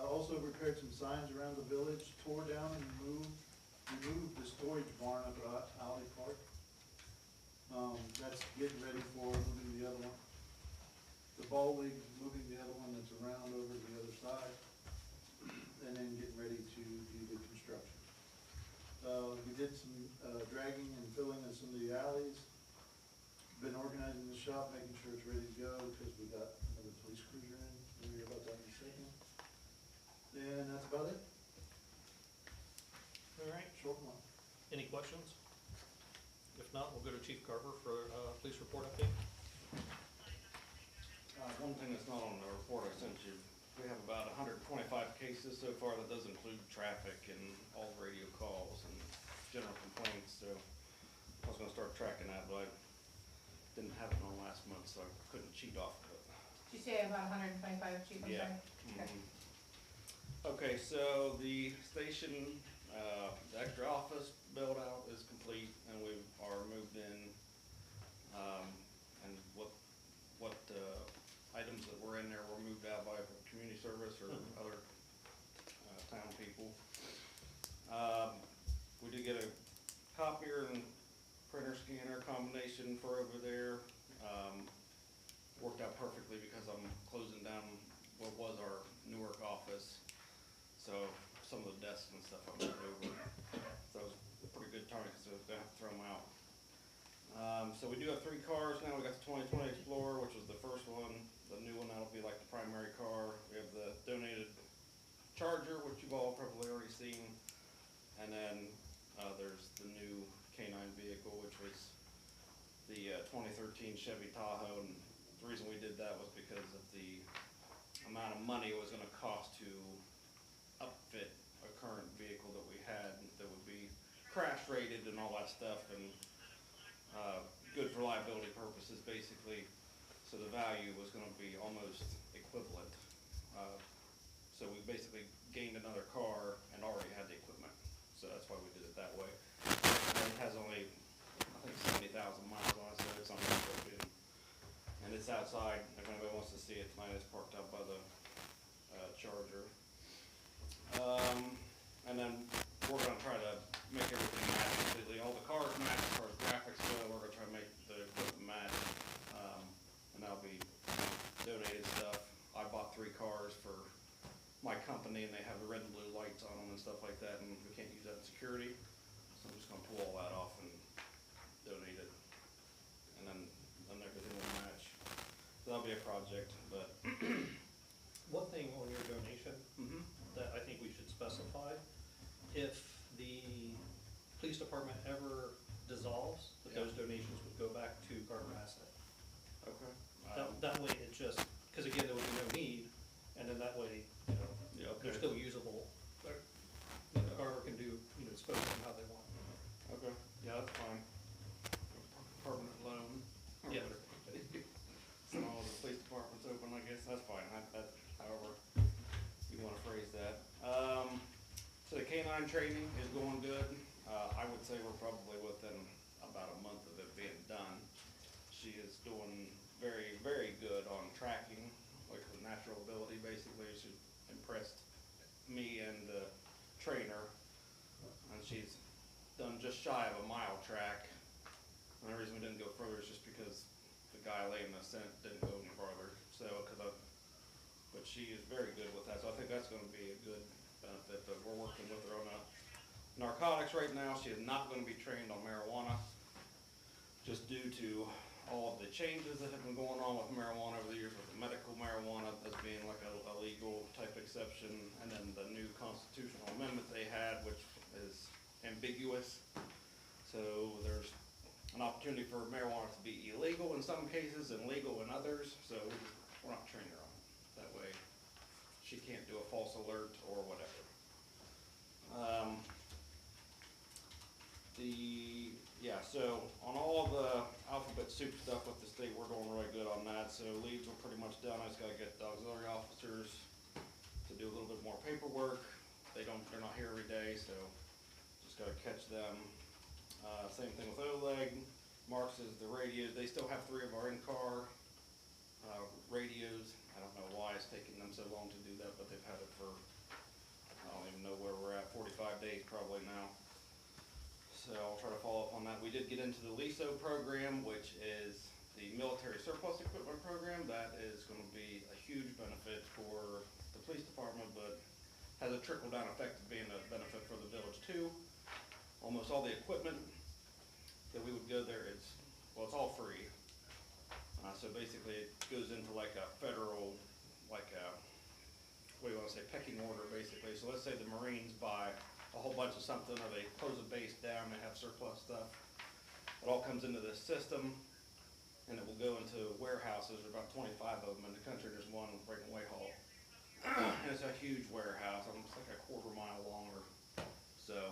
F: also repaired some signs around the village, tore down and removed the storage barn up at Alley Park. That's getting ready for moving the other one. The ball league, moving the other one that's around over to the other side, and then getting ready to do the construction. We did some, dragging and filling in some of the alleys. Been organizing the shop, making sure it's ready to go, because we got another police cruiser in. We'll hear about that in a second. And that's about it.
A: All right,
F: Short one.
A: any questions? If not, we'll go to Chief Carver for, police report update.
G: One thing that's not on the report I sent you, we have about 125 cases so far. That does include traffic and all radio calls and general complaints, so I was gonna start tracking that, but I didn't have it on last month, so I couldn't cheat off of it.
C: Did you say about 125, Chief? I'm
G: Yeah.
C: sorry. Okay.
G: Okay, so the station, the extra office build out is complete, and we are moved in. And what items that were in there were moved out by community service or other town people. We did get a copier and printer scanner combination for over there. Worked out perfectly because I'm closing down what was our Newark office. So some of the desks and stuff I moved over. So it was a pretty good target, so I was gonna have to throw them out. So we do have 3 cars now. We got the 2020 Explorer, which was the first one. The new one, that'll be like the primary car. We have the donated Charger, which you've all probably already seen. And then, there's the new K-9 vehicle, which was the 2013 Chevy Tahoe. And the reason we did that was because of the amount of money it was gonna cost to upfit a current vehicle that we had that would be crash rated and all that stuff, and good for liability purposes, basically. So the value was gonna be almost equivalent. So we basically gained another car and already had the equipment. So that's why we did it that way. And it has only, I think 70,000 miles on it, so it's on the and it's outside. If anybody wants to see it tonight, it's parked out by the Charger. And then we're gonna try to make everything match completely. All the cars match as far as graphics go. We're gonna try to make the equipment match, and that'll be donated stuff. I bought 3 cars for my company, and they have the red and blue lights on them and stuff like that, and we can't use that in security. So I'm just gonna pull all that off and donate it, and then everything will match. So that'll be a project, but.
A: One thing on your donation
G: Mm-hmm.
A: that I think we should specify, if the police department ever dissolves, that those donations would go back to Carver Asset.
G: Okay.
A: That way it just, cause again, there would be no need, and then that way, you know,
G: Yeah,
A: they're
G: okay.
A: still usable. You know, Carver can do, you know, dispose of them how they want.
G: Okay, yeah, that's fine. Permanent loan.
A: Yeah.
G: So all the police departments open, I guess, that's fine, that, however you wanna phrase that. So the canine training is going good. I would say we're probably within about a month of it being done. She is doing very, very good on tracking, like her natural ability, basically. She impressed me and the trainer, and she's done just shy of a mile track. And the reason we didn't go further is just because the guy laying the scent didn't go any farther, so, but she is very good with that, so I think that's gonna be a good benefit, but we're working with her on narcotics right now. She is not gonna be trained on marijuana, just due to all of the changes that have been going on with marijuana over the years, with the medical marijuana as being like a legal type exception, and then the new constitutional amendment they had, which is ambiguous. So there's an opportunity for marijuana to be illegal in some cases and legal in others, so we're not training her on it. That way, she can't do a false alert or whatever. So on all the alphabet soup stuff with the state, we're doing really good on that. So leads are pretty much done. I just gotta get the auxiliary officers to do a little bit more paperwork. They're not here every day, so just gotta catch them. Same thing with Oleg. Marks is the radios. They still have 3 of our in-car radios. I don't know why it's taking them so long to do that, but they've had it for, I don't even know where we're at, 45 days probably now. So I'll try to follow up on that. We did get into the LISO program, which is the military surplus equipment program. That is going to be a huge benefit for the police department, but has a trickle-down effect of being a benefit for the village too. Almost all the equipment that we would go there is, well, it's all free. So basically it goes into like a federal, like a, what do you want to say, pecking order basically. So let's say the Marines buy a whole bunch of something, or they close a base down, they have surplus stuff. It all comes into this system, and it will go into warehouses. There are about 25 of them in the country. There's one right in Whitehall. And it's a huge warehouse, almost like a quarter mile long or so.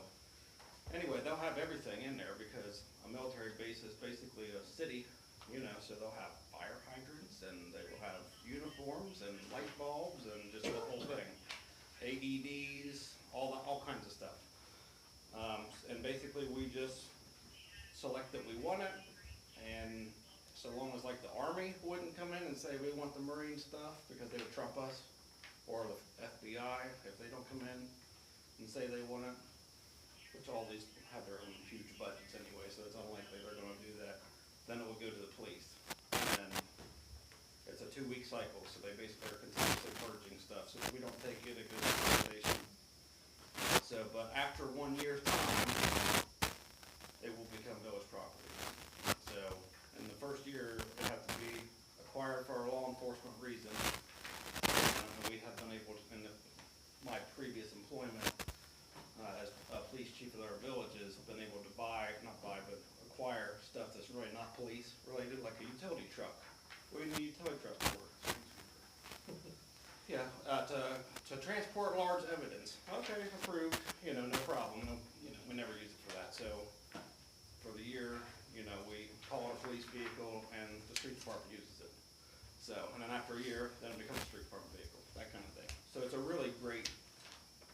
G: Anyway, they'll have everything in there because a military base is basically a city, you know, so they'll have fire hydrants, and they will have uniforms and light bulbs and just the whole thing. AEDs, all kinds of stuff. And basically we just select that we want it, and so long as like the Army wouldn't come in and say we want the Marine stuff because they would trump us, or the FBI if they don't come in and say they want it, which all these have their own huge budgets anyway, so it's unlikely they're gonna do that, then it will go to the police. And it's a 2-week cycle, so they basically are continuously purging stuff, so if we don't take it, it goes to liquidation. So, but after 1 year's time, it will become village property. So, in the first year, it has to be acquired for a law enforcement reason. And we have been able to, in my previous employment, as a police chief of our villages, been able to acquire stuff that's really not police related, like a utility truck. What do you need a utility truck for? Yeah, to transport large evidence. Okay, approved, no problem, we never use it for that. So, for the year, we call it a police vehicle and the street department uses it. So, and then after a year, then it becomes a street department vehicle, that kind of thing. So it's a really great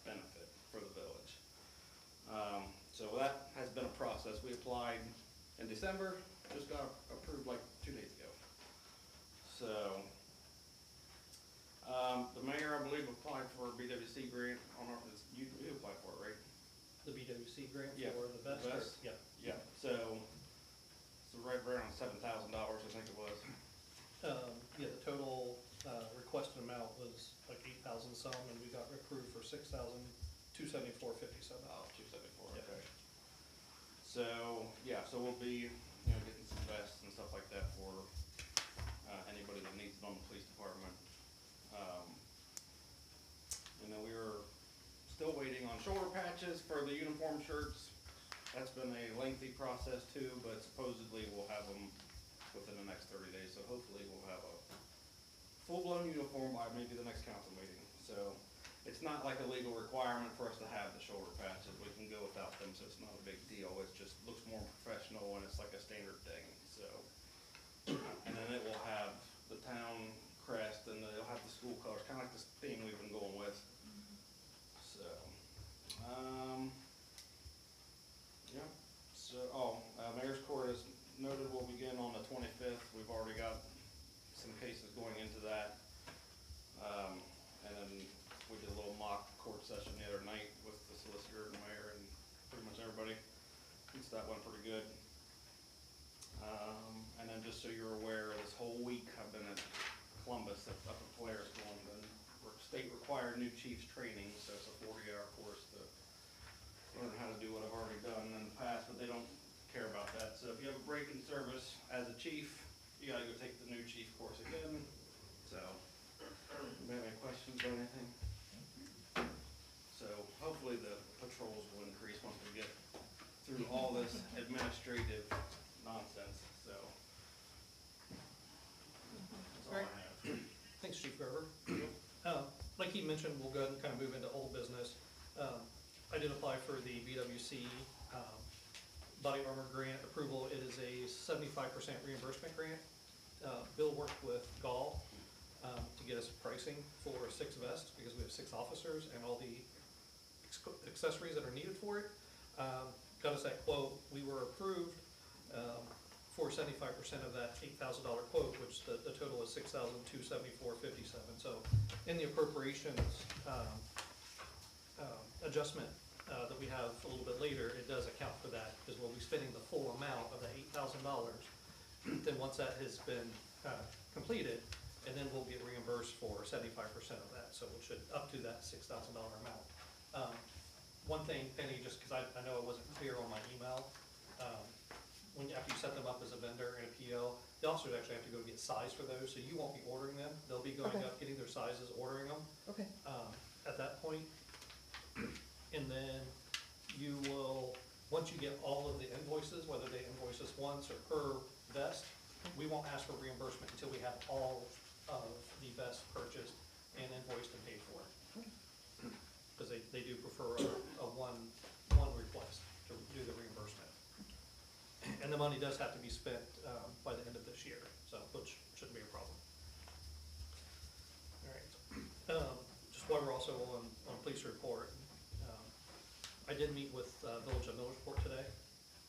G: benefit for the village. So that has been a process. We applied in December, just got approved like 2 days ago. So, the mayor, I believe, applied for a BWC grant on our, you applied for it, right?
A: The BWC grant
G: Yeah,
A: for the best,
G: the
A: or-
G: best.
A: yeah.
G: Yeah, so right around $7,000, I think it was.
A: Yeah, the total, requested amount was like 8,000 some, and we got approved for 6,274.57.
G: Oh, 274,
A: Yeah.
G: okay. So, yeah, so we'll be, getting some vests and stuff like that for, anybody that needs it on the police department. And then we were still waiting on shoulder patches for the uniform shirts. That's been a lengthy process too, but supposedly we'll have them within the next 30 days, so hopefully we'll have a full-blown uniform by maybe the next council meeting. So it's not like a legal requirement for us to have the shoulder patches, we can go without them, so it's not a big deal, it just looks more professional and it's like a standard thing, so. And then it will have the town crest and it'll have the school colors, kinda like this theme we've been going with. So, yeah, so, Mayor's Court is noted will begin on the 25th, we've already got some cases going into that. And then we did a little mock court session the other night with the solicitor and the mayor and pretty much everybody. So that went pretty good. And then just so you're aware, this whole week I've been at Columbus up at Polaris going to state required new chiefs training, so it's a 40-hour course to learn how to do what I've already done in the past, but they don't care about that. So if you have a break in service as a chief, you gotta go take the new chief course again. So, anybody have any questions or anything? So hopefully the patrols will increase once we get through all this administrative nonsense, so. That's all I have.
A: Thanks, Chief Garber. Like he mentioned, we'll go ahead and kind of move into old business. I did apply for the BWC body armor grant approval. It is a 75% reimbursement grant. Bill worked with Gall to get us pricing for 6 vests because we have 6 officers and all the accessories that are needed for it. Got us that quote. We were approved for 75% of that $8,000 quote, which the total is $6,274.57. So in the appropriations adjustment that we have a little bit later, it does account for that because we'll be spending the full amount of the $8,000. Then once that has been completed, and then we'll get reimbursed for 75% of that, so it should up to that $6,000 amount. One thing, Penny, just because I know it wasn't clear on my email, after you set them up as a vendor and a PO, the officers actually have to go get size for those, so you won't be ordering them. They'll be going
B: Okay.
A: up, getting their sizes, ordering them
B: Okay.
A: at that point. And then you will, once you get all of the invoices, whether they invoice us once or per vest, we won't ask for reimbursement until we have all of the vests purchased and invoiced and paid for. Because they do prefer a one request to do the reimbursement. And the money does have to be spent by the end of this year, so, which shouldn't be a problem. All right, just while we're also on police report, I did meet with Village of Millersport today,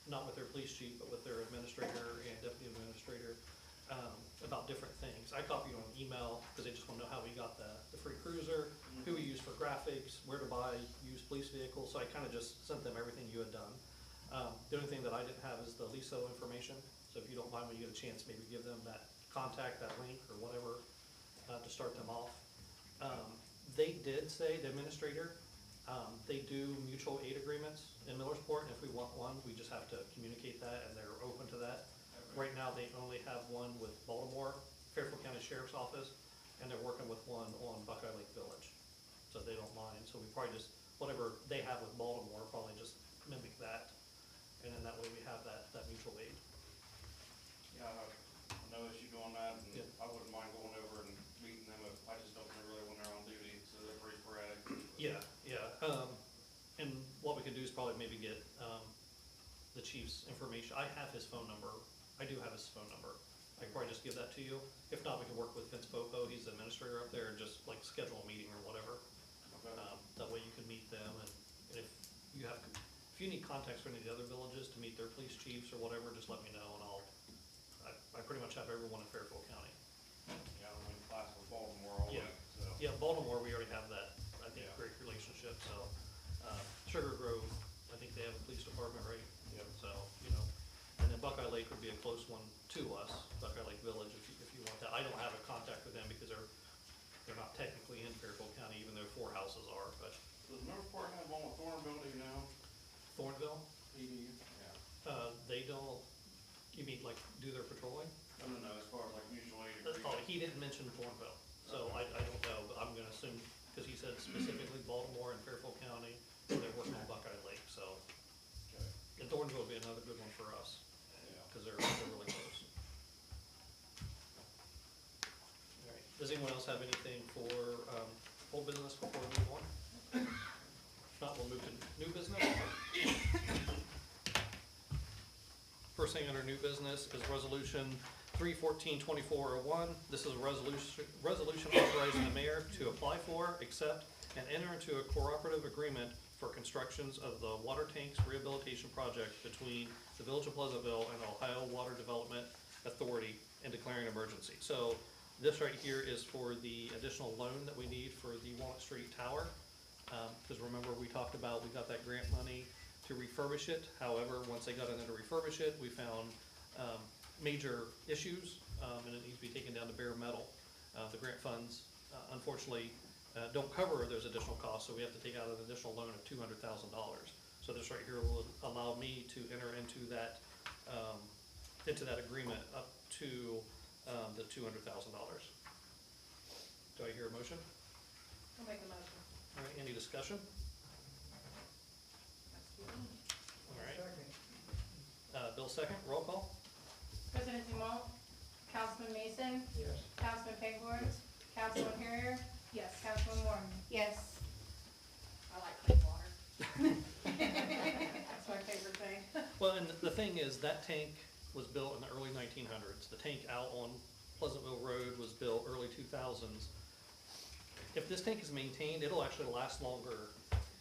A: not with their police chief, but with their administrator and deputy administrator, about different things. I copied on an email, because they just want to know how we got the free cruiser, who we use for graphics, where to buy used police vehicles, so I kind of just sent them everything you had done. The only thing that I didn't have is the LISO information, so if you don't mind when you get a chance, maybe give them that contact, that link, or whatever, to start them off. They did say, the administrator, they do mutual aid agreements in Millersport, and if we want one, we just have to communicate that, and they're open to that. Right now, they only have one with Baltimore, Fairfield County Sheriff's Office, and they're working with one on Buckeye Lake Village, so they don't mind. So we probably just, whatever they have with Baltimore, probably just mimic that, and then that way we have that mutual aid.
G: Yeah, I have no issue doing that, and
A: Yeah.
G: I wouldn't mind going over and meeting them, I just don't know really when they're on duty, so they're pretty sporadic.
A: Yeah, yeah, and what we could do is probably maybe get, the chief's information. I have his phone number. I do have his phone number. I can probably just give that to you. If not, we can work with Vince Popo, he's the administrator up there, and just like schedule a meeting or whatever.
G: Okay.
A: That way you can meet them, and if you need contacts for any of the other villages to meet their police chiefs or whatever, just let me know and I pretty much have everyone in Fairfield County.
G: Yeah, I'm in class with Baltimore already,
A: Yeah.
G: so.
A: Yeah, Baltimore, we already have that, I think,
G: Yeah.
A: great relationship, so, Sugar Grove, I think they have a police department, right?
G: Yep.
A: So, you know, and then Buckeye Lake would be a close one to us, Buckeye Lake Village, if you want that. I don't have a contact with them because they're not technically in Fairfield County, even though 4 houses are, but
G: Does Northport have one with Thornville, do you know?
A: Thornville,
G: PD? Yeah.
A: they don't, you mean like do their patrolling?
G: No, as far as like mutual aid
A: Oh,
G: agreement.
A: he didn't mention Thornville, so I don't know, but I'm gonna assume, because he said specifically Baltimore and Fairfield County, so they're working on Buckeye Lake, so.
G: Okay.
A: And Thornville would be another good one for us,
G: Yeah.
A: because they're really close. All right, does anyone else have anything for, old business before we move on? If not, we'll move to new business. First thing under new business is resolution 314-2401. This is a resolution authorizing the mayor to apply for, accept, and enter into a cooperative agreement for constructions of the water tanks rehabilitation project between the Village of Pleasantville and Ohio Water Development Authority and declaring an emergency. So this right here is for the additional loan that we need for the Walnut Street Tower. Because remember, we talked about, we got that grant money to refurbish it. However, once they got in there to refurbish it, we found major issues, and it needs to be taken down to bare metal. The grant funds, unfortunately, don't cover those additional costs, so we have to take out an additional loan of $200,000. So this right here will allow me to enter into that agreement up to the $200,000. Do I hear a motion?
E: I'll make the motion.
A: All right, any discussion?
E: That's too easy.
A: All right. Bill second, roll call?
C: President Dumont, Councilman Mason,
F: Yes.
C: Councilman Payne, Councilman Harrier,
E: Yes,
C: Councilman Warren. Yes.
E: I like clean water. That's my favorite thing.
A: Well, and the thing is, that tank was built in the early 1900s. The tank out on Pleasantville Road was built early 2000s. If this tank is maintained, it'll actually last longer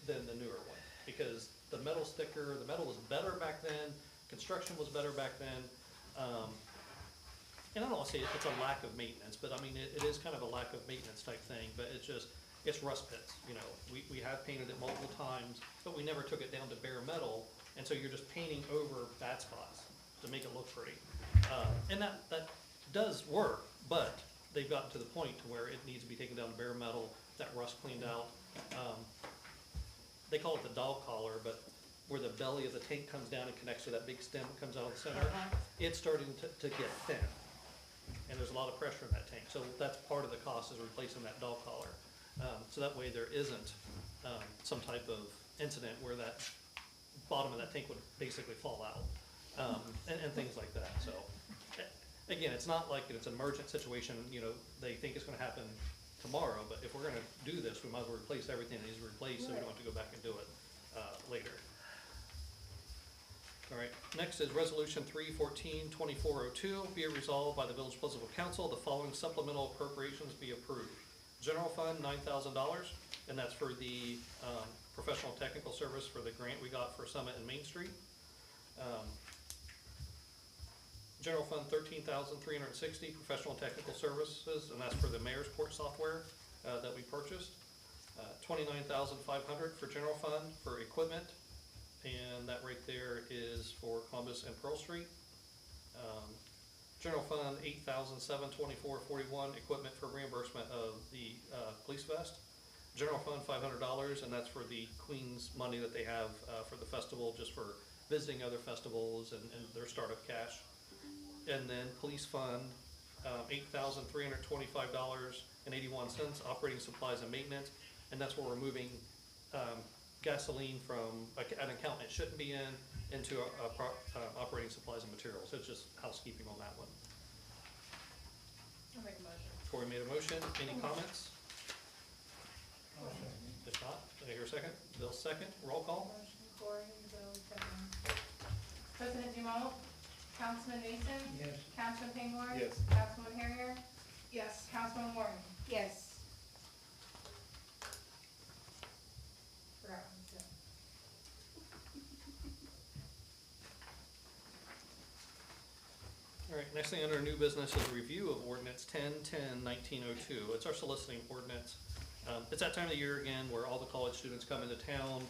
A: than the newer one, because the metal's thicker, the metal was better back then, construction was better back then. And I don't wanna say it's a lack of maintenance, but I mean, it is kind of a lack of maintenance type thing, but it's rust pits, you know. We have painted it multiple times, but we never took it down to bare metal, and so you're just painting over bad spots to make it look pretty. And that does work, but they've gotten to the point to where it needs to be taken down to bare metal, that rust cleaned out. They call it the dog collar, but where the belly of the tank comes down and connects to that big stem that comes out of the center, it's starting to get thin. And there's a lot of pressure in that tank, so that's part of the cost, is replacing that dog collar. So that way there isn't some type of incident where that bottom of that tank would basically fall out, and things like that, so. Again, it's not like it's an emergent situation, you know, they think it's gonna happen tomorrow, but if we're gonna do this, we might as well replace everything that needs to be replaced, so we don't have to go back and do it later. All right, next is resolution 314-2402. Be it resolved by the Village of Pleasantville Council, the following supplemental appropriations be approved. General fund, $9,000, and that's for the professional technical service for the grant we got for Summit and Main Street. General fund, $13,360, professional technical services, and that's for the mayor's court software that we purchased. $29,500 for general fund for equipment, and that right there is for Columbus and Pearl Street. General fund, $8,724.41, equipment for reimbursement of the police vest. General fund, $500, and that's for the Queen's money that they have for the festival, just for visiting other festivals and their startup cash. And then police fund, $8,325.81, operating supplies and maintenance, and that's where we're moving gasoline from an account it shouldn't be in into operating supplies and materials. So it's just housekeeping on that one.
E: I'll make a motion.
A: Corey made a motion. Any comments? If not, do I hear a second? Bill second. Roll call.
C: Motion, Corey, Bill, second. President Dumont, Councilman Mason,
F: Yes.
C: Councilman Payne,
F: Yes.
C: Councilman Harrier,
E: Yes.
C: Councilman Warren. Yes. Forgot one, so.
A: next thing under new business is a review of ordinance 10-10-1902. It's our soliciting ordinance. It's that time of the year again where all the college students come into town.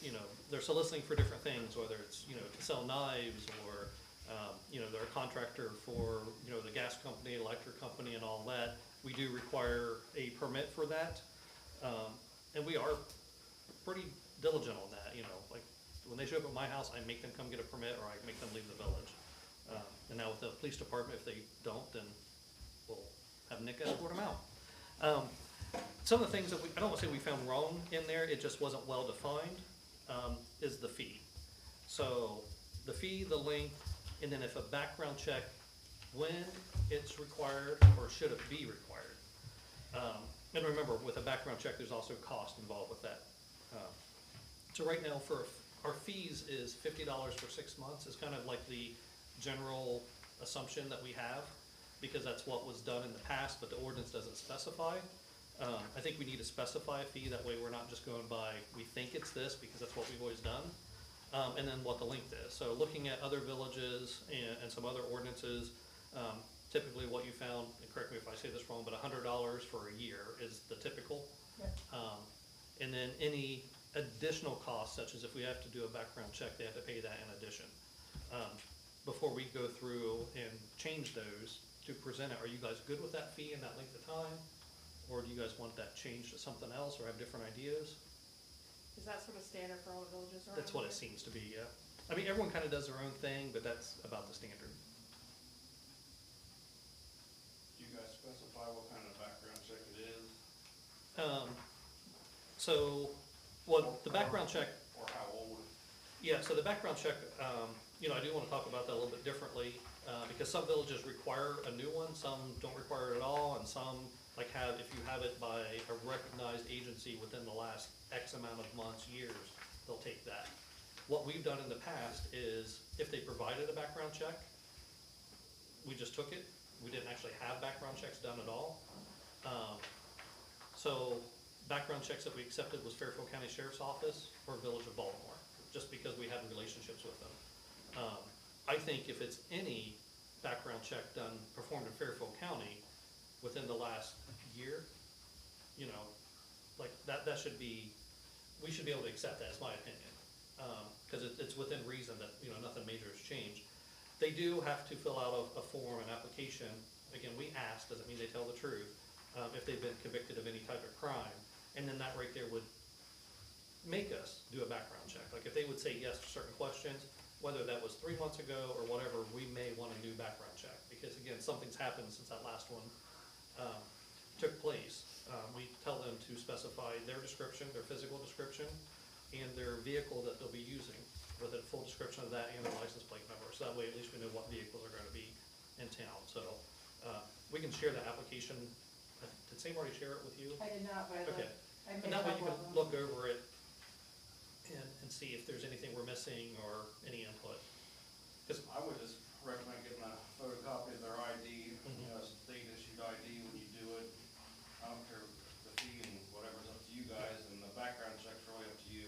A: You know, they're soliciting for different things, whether it's, you know, to sell knives or, you know, they're a contractor for, you know, the gas company, electric company and all that. We do require a permit for that. And we are pretty diligent on that, you know, like when they show up at my house, I make them come get a permit or I make them leave the village. And now with the police department, if they don't, then we'll have Nick escort them out. Some of the things that I don't want to say we found wrong in there, it just wasn't well defined, is the fee. So the fee, the length, and then if a background check, when it's required or should it be required. And remember, with a background check, there's also cost involved with that. So right now for our fees is $50 for 6 months. It's kind of like the general assumption that we have, because that's what was done in the past, but the ordinance doesn't specify. I think we need to specify a fee, that way we're not just going by, we think it's this because that's what we've always done. And then what the length is. So looking at other villages and some other ordinances, typically what you found, and correct me if I say this wrong, but $100 for a year is the typical. And then any additional costs, such as if we have to do a background check, they have to pay that in addition. Before we go through and change those to present it, are you guys good with that fee and that length of time? Or do you guys want that changed to something else or have different ideas?
E: Is that sort of standard for all the villages around
A: That's what it
E: here?
A: seems to be, yeah. I mean, everyone kind of does their own thing, but that's about the standard.
G: Do you guys specify what kind of background check it is?
A: So, well, the background check,
G: Or how old?
A: yeah, so the background check, you know, I do want to talk about that a little bit differently, because some villages require a new one, some don't require it at all, and some like have, if you have it by a recognized agency within the last X amount of months, years, they'll take that. What we've done in the past is, if they provided a background check, we just took it. We didn't actually have background checks done at all. So background checks that we accepted was Fairfield County Sheriff's Office or Village of Baltimore, just because we had relationships with them. I think if it's any background check done, performed in Fairfield County within the last year, you know, like that should be, we should be able to accept that, is my opinion. Cause it's within reason that, you know, nothing major has changed. They do have to fill out a form, an application. Again, we ask, doesn't mean they tell the truth, if they've been convicted of any type of crime. And then that right there would make us do a background check. Like if they would say yes to certain questions, whether that was 3 months ago or whatever, we may want a new background check. Because again, something's happened since that last one took place. We tell them to specify their description, their physical description, and their vehicle that they'll be using, with a full description of that and their license plate number. So that way at least we know what vehicles are gonna be in town. So we can share that application. Did Sam already share it with you?
C: I did not, but I
A: Okay.
C: looked, I
A: And
C: made a
A: that way you
C: couple
A: can
C: of them.
A: look over it and see if there's anything we're missing or any input.
G: I would just recommend getting a photocopy of their ID,
A: Mhm.
G: state issued ID when you do it. I don't care the fee and whatever's up to you guys, and the background check's really up to you.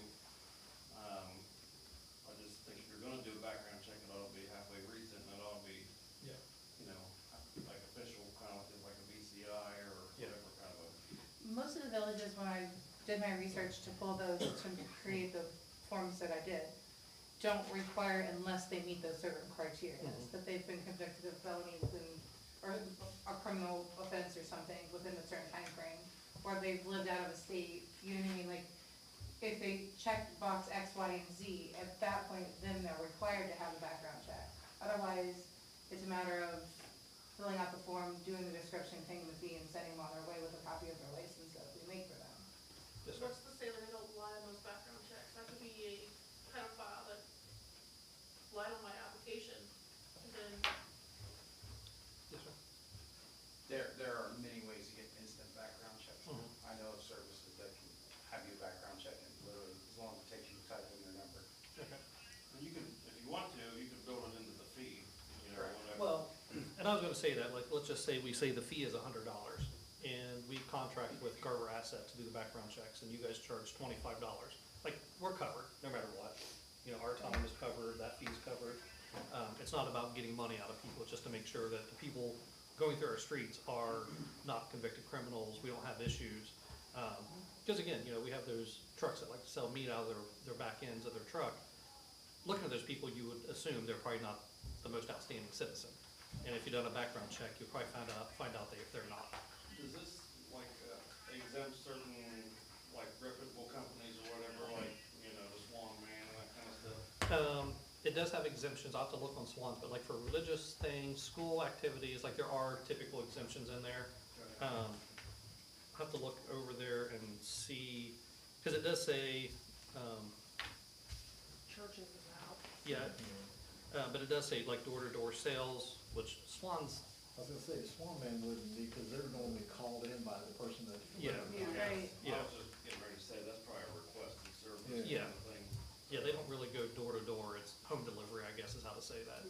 G: I just think if you're gonna do a background check, it ought to be halfway recent, and it ought to be,
A: Yeah.
G: you know, like official, kind of like a VCI or
A: Yeah.
G: whatever kind of a.
C: Most of the villages, when I did my research to pull those, to create the forms that I did, don't require unless they meet those certain criteria,
A: Mhm.
C: that they've been convicted of felonies and, or a criminal offense or something within a certain time frame, or they've lived out of a state, you know what I mean, like, if they check box X, Y, and Z, at that point, then they're required to have a background check. Otherwise, it's a matter of filling out the form, doing the description, paying the fee, and sending them on their way with a copy of their license that we make for them.
A: Yes, sir.
H: What's the say that they don't lie on those background checks? That could be a pedophile that lied on my application, and then
A: Yes, sir.
I: There are many ways to get instant background checks.
A: Mhm.
I: I know of services that can have you a background check in literally as long as it takes you to type in their number.
A: Okay.
G: And you could, if you want to, you could build it into the fee, you know,
I: Correct.
G: whatever.
A: Well, and I was gonna say that, like, let's just say we say the fee is $100, and we contract with Garver Asset to do the background checks, and you guys charge $25. Like, we're covered, no matter what. You know, our time is covered, that fee's covered. It's not about getting money out of people, it's just to make sure that the people going through our streets are not convicted criminals, we don't have issues. Because again, you know, we have those trucks that like to sell meat out of their back ends of their truck. Looking at those people, you would assume they're probably not the most outstanding citizen. And if you've done a background check, you'll probably find out they're not.
G: Does this like exempt certain like reputable companies or whatever, like, you know, the Swan Man and that kind of stuff?
A: It does have exemptions, I'll have to look on Swans, but like for religious things, school activities, like there are typical exemptions in there. I'll have to look over there and see, because it does say,
E: Churches is out.
A: yeah, but it does say like door-to-door sales, which Swans,
D: I was gonna say, the Swan Man wouldn't be, because they're normally called in by the person that.
A: Yeah.
C: Yeah, right.
A: yeah,
G: I was just getting ready to say, that's probably a requested service
A: Yeah.
G: kind of thing.
A: yeah, they don't really go door-to-door, it's home delivery, I guess is how to say that.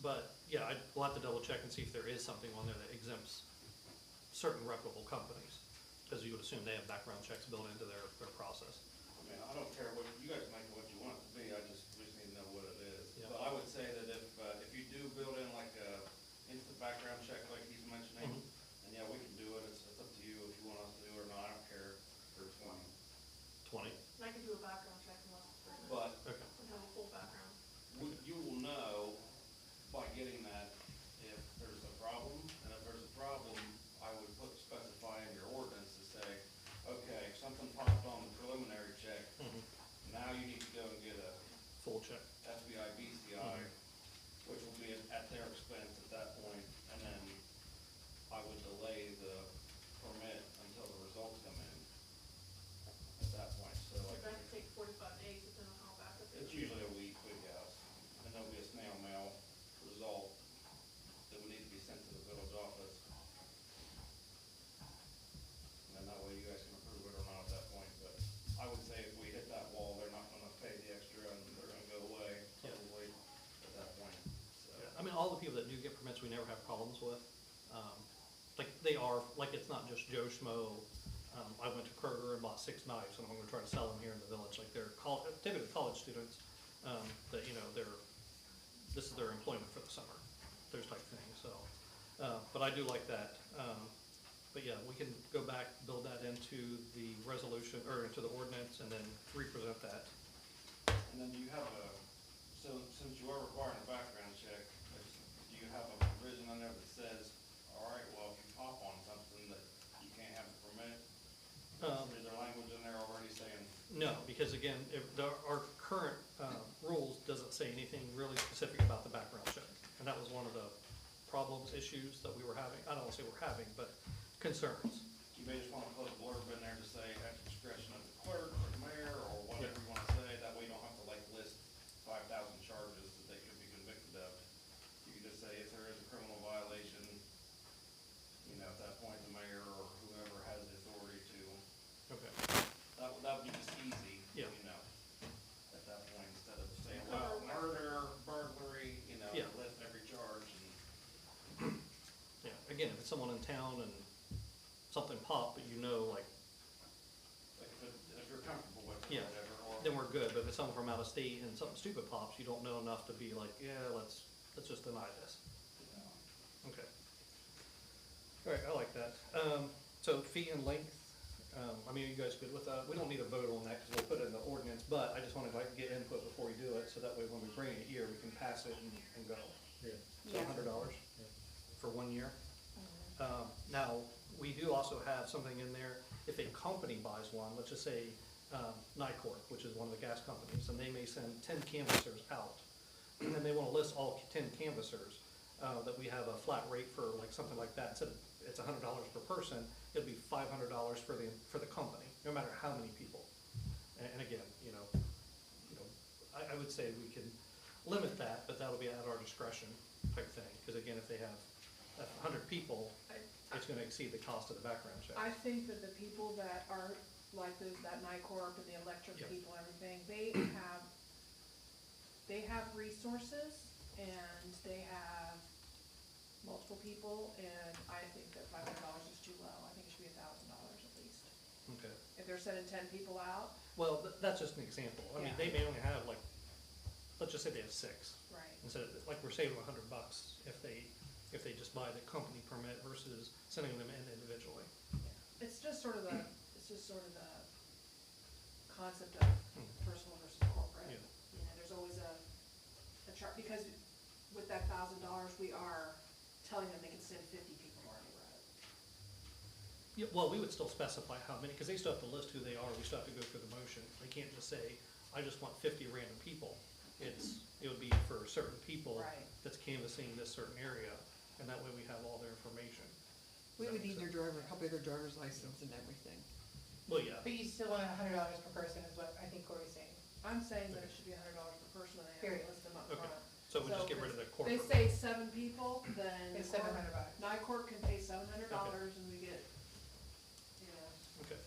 A: But, yeah, we'll have to double check and see if there is something on there that exempts certain reputable companies, because you would assume they have background checks built into their process.
G: I mean, I don't care what, you guys make it what you want it to be, I just, we just need to know what it is.
A: Yeah.
G: But I would say that if you do build in like a instant background check like he's mentioning, and yeah, we can do it, it's up to you if you want us to do it or not, I don't care for 20.
A: 20,
H: I can do a background check in less than 3 minutes.
G: But
A: okay,
H: And have a full background.
G: you will know by getting that if there's a problem, and if there's a problem, I would specify in your ordinance to say, okay, something popped on the preliminary check, now you need to go and get a
A: full check.
G: FBI, BCI, which will be at their expense at that point, and then I would delay the permit until the results come in at that point, so
H: If
G: like,
H: that could take 45 days, depending on how backup it is.
G: it's usually a week, big house, and there'll be a snail mail result that would need to be sent to the village office. And then that way you guys can approve it or not at that point, but I would say if we hit that wall, they're not gonna pay the extra and they're gonna go away
A: Yeah.
G: probably at that point, so.
A: Yeah, I mean, all the people that do get permits, we never have problems with. Like, they are, like, it's not just Joe Schmo. I went to Kroger and bought 6 knives, and I'm gonna try to sell them here in the village, like, they're typically college students, that, you know, this is their employment for the summer, those type of things, so. But I do like that, but yeah, we can go back, build that into the resolution, or into the ordinance, and then represent that.
G: And then you have so since you are requiring a background check, do you have a provision on there that says, all right, well, if you pop on something that you can't have a permit? Is there language in there already saying?
A: No, because again, our current rules doesn't say anything really specific about the background check. And that was one of the problems, issues that we were having, I don't wanna say we're having, but concerns.
G: You may just wanna put a blurb in there to say at the discretion of the clerk or the mayor or whatever you wanna say, that way you don't have to like list 5,000 charges that they could be convicted of. You can just say if there is a criminal violation, you know, at that point, the mayor or whoever has the authority to,
A: Okay.
G: that would be just easy,
A: Yeah.
G: you know, at that point, instead of saying, well, murder, burglary, you know,
A: Yeah.
G: list every charge and.
A: Yeah, again, if it's someone in town and something popped, but you know, like,
G: Like if you're comfortable with it
A: Yeah.
G: or whatever, or.
A: then we're good, but if it's someone from out of state and something stupid pops, you don't know enough to be like, yeah, let's just deny this. Okay. All right, I like that. So feet and length, I mean, are you guys good with that? We don't need a vote on that, because we'll put it in the ordinance, but I just wanted to like get input before we do it, so that way when we bring it here, we can pass it and go.
D: Yeah.
A: So
C: Yeah.
A: $100 for 1 year. Now, we do also have something in there, if a company buys one, let's just say Nicor, which is one of the gas companies, and they may send 10 canvassers out, and then they wanna list all 10 canvassers, that we have a flat rate for like something like that, instead of, it's $100 per person, it'll be $500 for the company, no matter how many people. And again, I would say we can limit that, but that'll be at our discretion type thing, because again, if they have 100 people, it's gonna exceed the cost of the background check.
E: I think that the people that are like that NICORP and the electric
A: Yep.
E: people, and everything, they have resources and they have multiple people, and I think that $500 is too low. I think it should be $1,000 at least.
A: Okay.
E: If they're sending 10 people out,
A: Well, that's just an example. I mean,
E: Yeah.
A: they may only have like, let's just say they have 6.
E: Right.
A: Instead of, like, we're saving $100 if they just buy the company permit versus sending them in individually.
E: It's just sort of the concept of personal versus corporate.
A: Yeah.
E: You know, there's always a chart, because with that $1,000, we are telling them they can send 50 people to our neighborhood.
A: Yeah, well, we would still specify how many, because they still have to list who they are, we still have to go through the motion. They can't just say, I just want 50 random people. It would be for certain people
E: Right.
A: that's canvassing this certain area, and that way we have all their information.
B: We
A: Does that
B: would
A: make
B: need their
A: sense?
B: driver, a copy of their driver's license and everything.
A: Well, yeah,
C: But you still want $100 per person is what I think Corey's saying.
E: I'm saying that it should be $100 per person, and they have
C: Period.
E: to list them up
A: Okay.
E: front.
A: so we just
E: So
A: get rid of the
E: They
A: corporate.
E: say 7 people, then
C: It's $700.
E: NICOR can pay $700 and we get, you know.
A: Okay,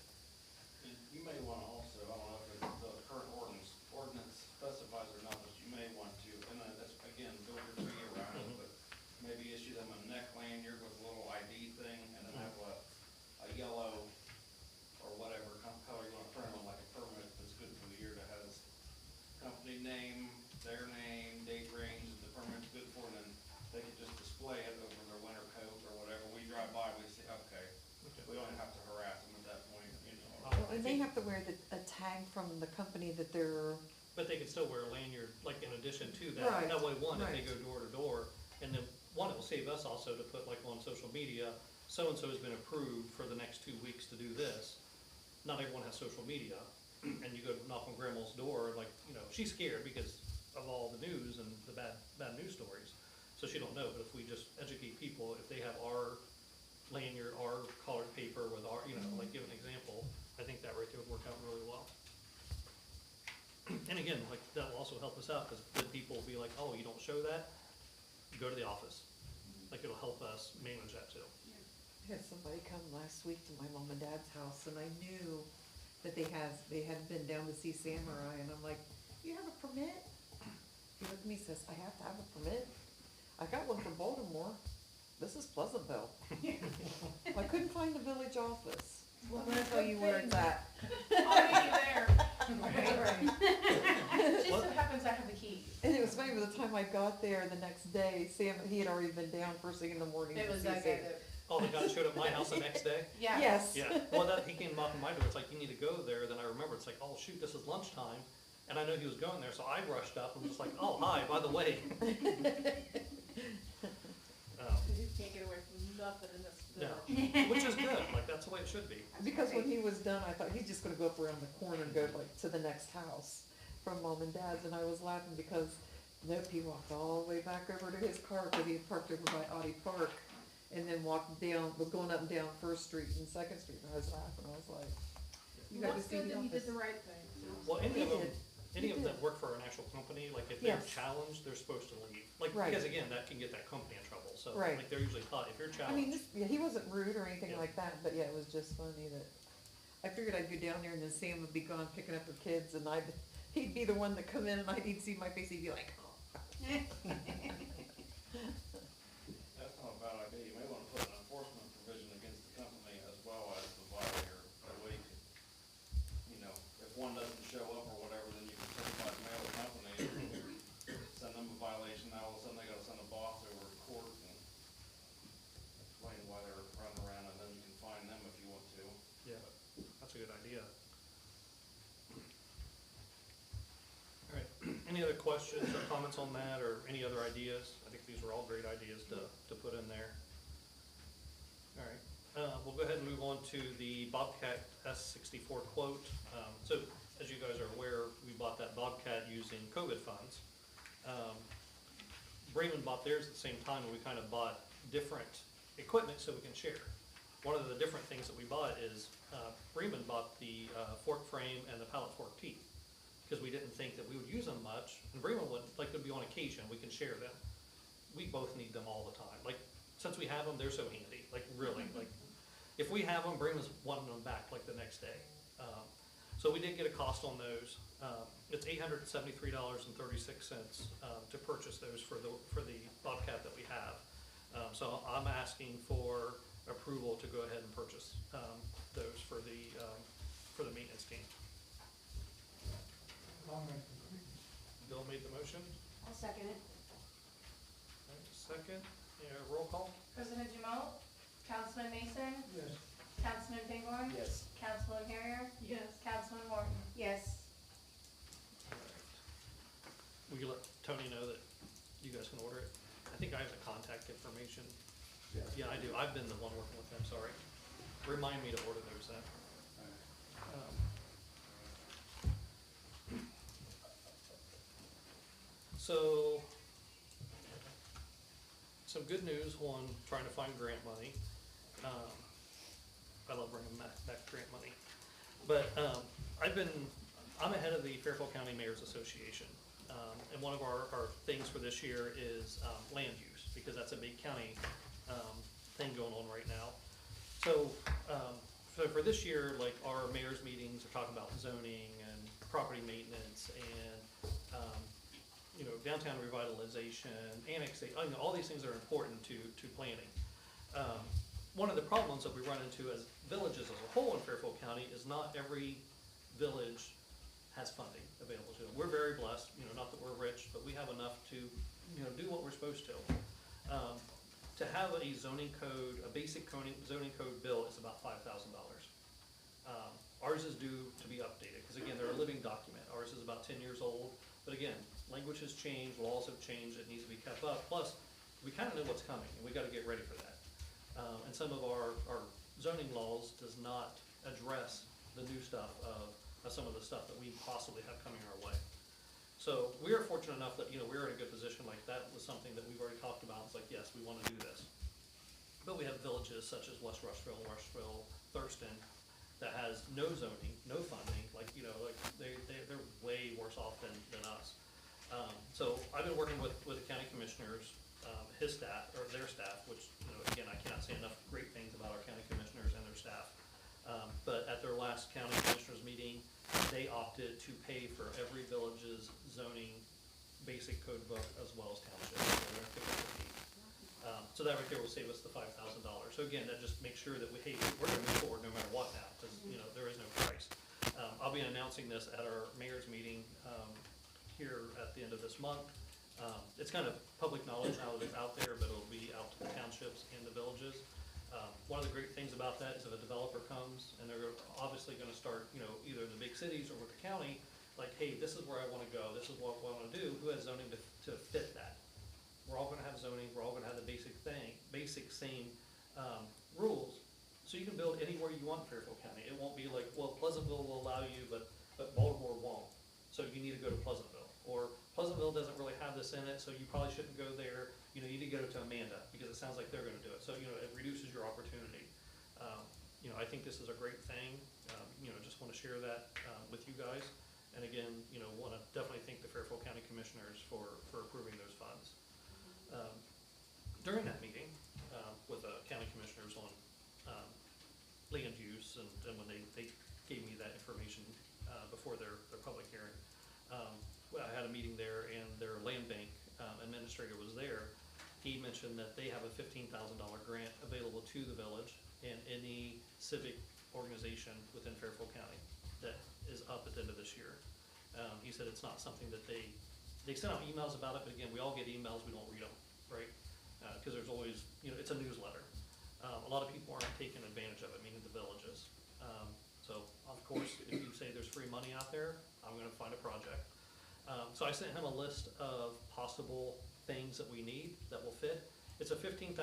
G: You may wanna also, I don't know if the current ordinance specifies or not, but you may want to, and then that's, again, build your tree around it, but maybe issue them a neck lanyard with a little ID thing, and then have a yellow or whatever color you wanna print on, like a permit that's good for the year, that has company name, their name, date range, that the permit's good for, and then they can just display it over their winter coat or whatever. We drive by, we see, okay,
A: okay.
G: we don't even have to harass them at that point, you know.
B: Well, and they have to wear a tag from the company that they're,
A: But they can still wear a lanyard, like in addition to that.
B: Right,
A: That way, one, if they
B: right.
A: go door to door, and then one, it will save us also to put like on social media, so-and-so has been approved for the next 2 weeks to do this. Not everyone has social media, and you go knock on grandma's door, like, you know, she's scared because of all the news and the bad news stories. So she don't know, but if we just educate people, if they have our lanyard, our colored paper with our, you know, like give an example, I think that right there would work out really well. And again, like, that will also help us out, because then people will be like, oh, you don't show that, go to the office. Like, it'll help us manage that too.
B: I had somebody come last week to my mom and dad's house, and I knew that they had been down to see Samurai, and I'm like, you have a permit? He looked at me and says, I have to have a permit? I got one from Baltimore. This is Pleasantville. I couldn't find the village office. Well, I'm gonna tell you where it's at.
E: I'll meet you there.
C: Just so happens I have the key.
B: And it was funny, by the time I got there the next day, he had already been down first thing in the morning
C: It
B: to
C: was
B: see
C: that guy
B: Sam.
C: that,
A: Oh, the guy showed up at my house the next day?
C: yeah.
B: Yes.
A: Yeah, well, he came knocking my door, it's like, you need to go there, then I remember, it's like, oh, shoot, this is lunchtime, and I know he was going there, so I rushed up, and was just like, oh, hi, by the way.
E: You can't get away from nothing in this
A: No,
E: village.
A: which is good, like, that's the way it should be.
B: Because when he was done, I thought he's just gonna go up around the corner and go like to the next house from mom and dad's, and I was laughing because nope, he walked all the way back over to his car, cause he had parked over by Audi Park, and then walked down, was going up and down First Street and Second Street, and I was laughing, I was like, you got to
E: Looks
B: see
E: good
B: the
E: that you did
B: office.
E: the right thing.
A: Well, any
B: He
A: of them,
B: did.
A: any
B: He
A: of them
B: did.
A: that work for an actual company, like, if they're
B: Yes.
A: challenged, they're supposed to leave. Like,
B: Right.
A: because again, that can get that company in trouble, so,
B: Right.
A: like, they're usually taught, if you're
B: I mean,
A: challenged,
B: yeah, he wasn't rude or anything
A: Yeah.
B: like that, but yeah, it was just funny that, I figured I'd go down there and then Sam would be gone picking up her kids, and he'd be the one that come in and he'd see my face, he'd be like, oh.
G: That's not a bad idea. You may wanna put an enforcement provision against the company as well as the violator. That way you could, you know, if one doesn't show up or whatever, then you can certify the mail the company and send them a violation. Now all of a sudden they gotta send a boss over to court and explain why they're running around, and then you can fine them if you want to.
A: yeah, that's a good idea. All right, any other questions or comments on that, or any other ideas? I think these were all great ideas to put in there. All right, we'll go ahead and move on to the Bobcat S64 quote. So, as you guys are aware, we bought that Bobcat using COVID funds. Bremen bought theirs at the same time, and we kind of bought different equipment so we can share. One of the different things that we bought is, Bremen bought the fork frame and the pallet fork teeth, because we didn't think that we would use them much, and Bremen would, like, it'd be on occasion, we can share them. We both need them all the time, like, since we have them, they're so handy, like, really, like, if we have them, Bremen's wanting them back, like, the next day. So we did get a cost on those. It's $873.36 to purchase those for the Bobcat that we have. So I'm asking for approval to go ahead and purchase those for the maintenance team. Bill Bill made the motion.
J: I'll second it.
A: Second, roll call?
C: President Jamal, Councilman Mason,
F: Yes.
C: Councilman Pinghorn,
I: Yes.
C: Councilman Harrier,
H: Yes.
C: Councilman Morton.
B: Yes.
A: Will you let Tony know that you guys can order it? I think I have the contact information. Yeah, I do. I've been the one working with them, sorry. Remind me to order those then. So, some good news, one, trying to find grant money. I love bringing back grant money. But I'm ahead of the Fairfield County Mayors Association. And one of our things for this year is land use, because that's a big county thing going on right now. So for this year, like our mayor's meetings are talking about zoning and property maintenance and downtown revitalization, annexation, all these things are important to planning. One of the problems that we run into as villages as a whole in Fairfield County is not every village has funding available to them. We're very blessed, not that we're rich, but we have enough to, do what we're supposed to. To have a zoning code, a basic zoning code bill is about $5,000. Ours is due to be updated, because again, they're a living document. Ours is about 10 years old, but again, language has changed, laws have changed, it needs to be kept up. Plus, we kind of know what's coming, and we gotta get ready for that. And some of our zoning laws does not address the new stuff of some of the stuff that we possibly have coming our way. So we are fortunate enough that, we're in a good position, like that was something that we've already talked about. It's like, yes, we wanna do this. But we have villages such as West Rushville, Thurston, that has no zoning, no funding, they're way worse off than us. So I've been working with the county commissioners, his staff, or their staff, which, again, I cannot say enough great things about our county commissioners and their staff. But at their last county commissioners meeting, they opted to pay for every village's zoning basic code book as well as township. So that right there will save us the $5,000. So again, that just makes sure that we're gonna move forward no matter what now, because, there is no price. I'll be announcing this at our mayor's meeting, here at the end of this month. It's kind of public knowledge now that it's out there, but it'll be out to the townships and the villages. One of the great things about that is if a developer comes and they're obviously gonna start, either in the big cities or with the county, like, hey, this is where I wanna go, this is what I wanna do, who has zoning to fit that? We're all gonna have zoning, we're all gonna have the basic same rules, so you can build anywhere you want in Fairfield County. It won't be like, well, Pleasantville will allow you, but Baltimore won't, so you need to go to Pleasantville. Or Pleasantville doesn't really have this in it, so you probably shouldn't go there, you need to go to Amanda, because it sounds like they're gonna do it, so, it reduces your opportunity. I think this is a great thing, just wanna share that, with you guys. And again, wanna definitely thank the Fairfield County Commissioners for approving those funds. During that meeting, with the county commissioners on, land use, and when they gave me that information, before their public hearing, I had a meeting there, and their land bank, administrator was there. He mentioned that they have a $15,000 grant available to the village and any civic organization within Fairfield County that is up at the end of this year. He said it's not something that they send out emails about it, but again, we all get emails, we don't read them, right? Because there's always, it's a newsletter. A lot of people aren't taking advantage of it, meaning the villages. So of course, if you say there's free money out there, I'm gonna find a project. So I sent him a list of possible things that we need that will fit. It's a $15,000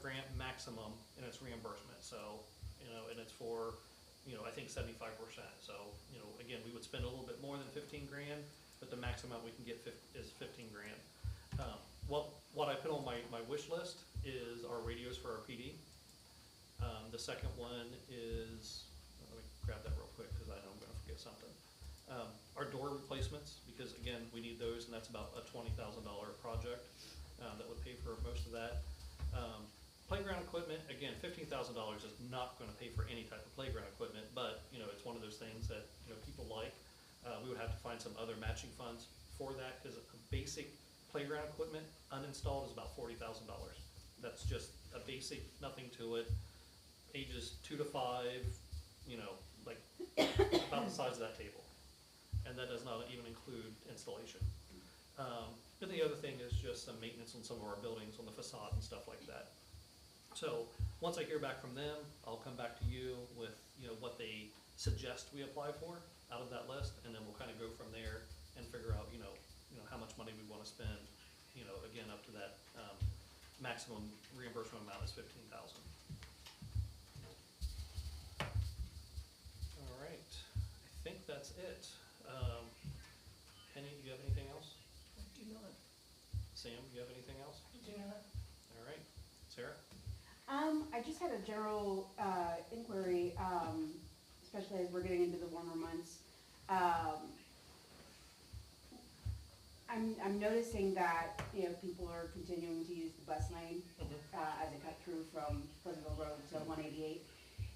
A: grant maximum, and it's reimbursement, so, and it's for, I think 75%. So, again, we would spend a little bit more than 15 grand, but the maximum we can get is 15 grand. What I put on my wish list is our radios for our PD. The second one is, let me grab that real quick, because I know I'm gonna forget something. Our door replacements, because again, we need those, and that's about a $20,000 project, that would pay for most of that. Playground equipment, again, $15,000 is not gonna pay for any type of playground equipment, but, it's one of those things that, people like. We would have to find some other matching funds for that, because a basic playground equipment uninstalled is about $40,000. That's just a basic, nothing to it, ages 2 to 5, about the size of that table. And that does not even include installation. And the other thing is just some maintenance on some of our buildings, on the facade and stuff like that. So, once I hear back from them, I'll come back to you with, what they suggest we apply for out of that list, and then we'll kind of go from there and figure out, how much money we wanna spend, again, up to that, maximum reimbursement amount is 15,000. All right, I think that's it. Penny, do you have anything else?
B: I do not.
A: Sam, do you have anything else?
C: Do you know that?
A: All right, Sarah?
J: I just had a general, inquiry, especially as we're getting into the warmer months. I'm noticing that, people are continuing to use the bus lane, as they cut through from Pleasantville Road to 188.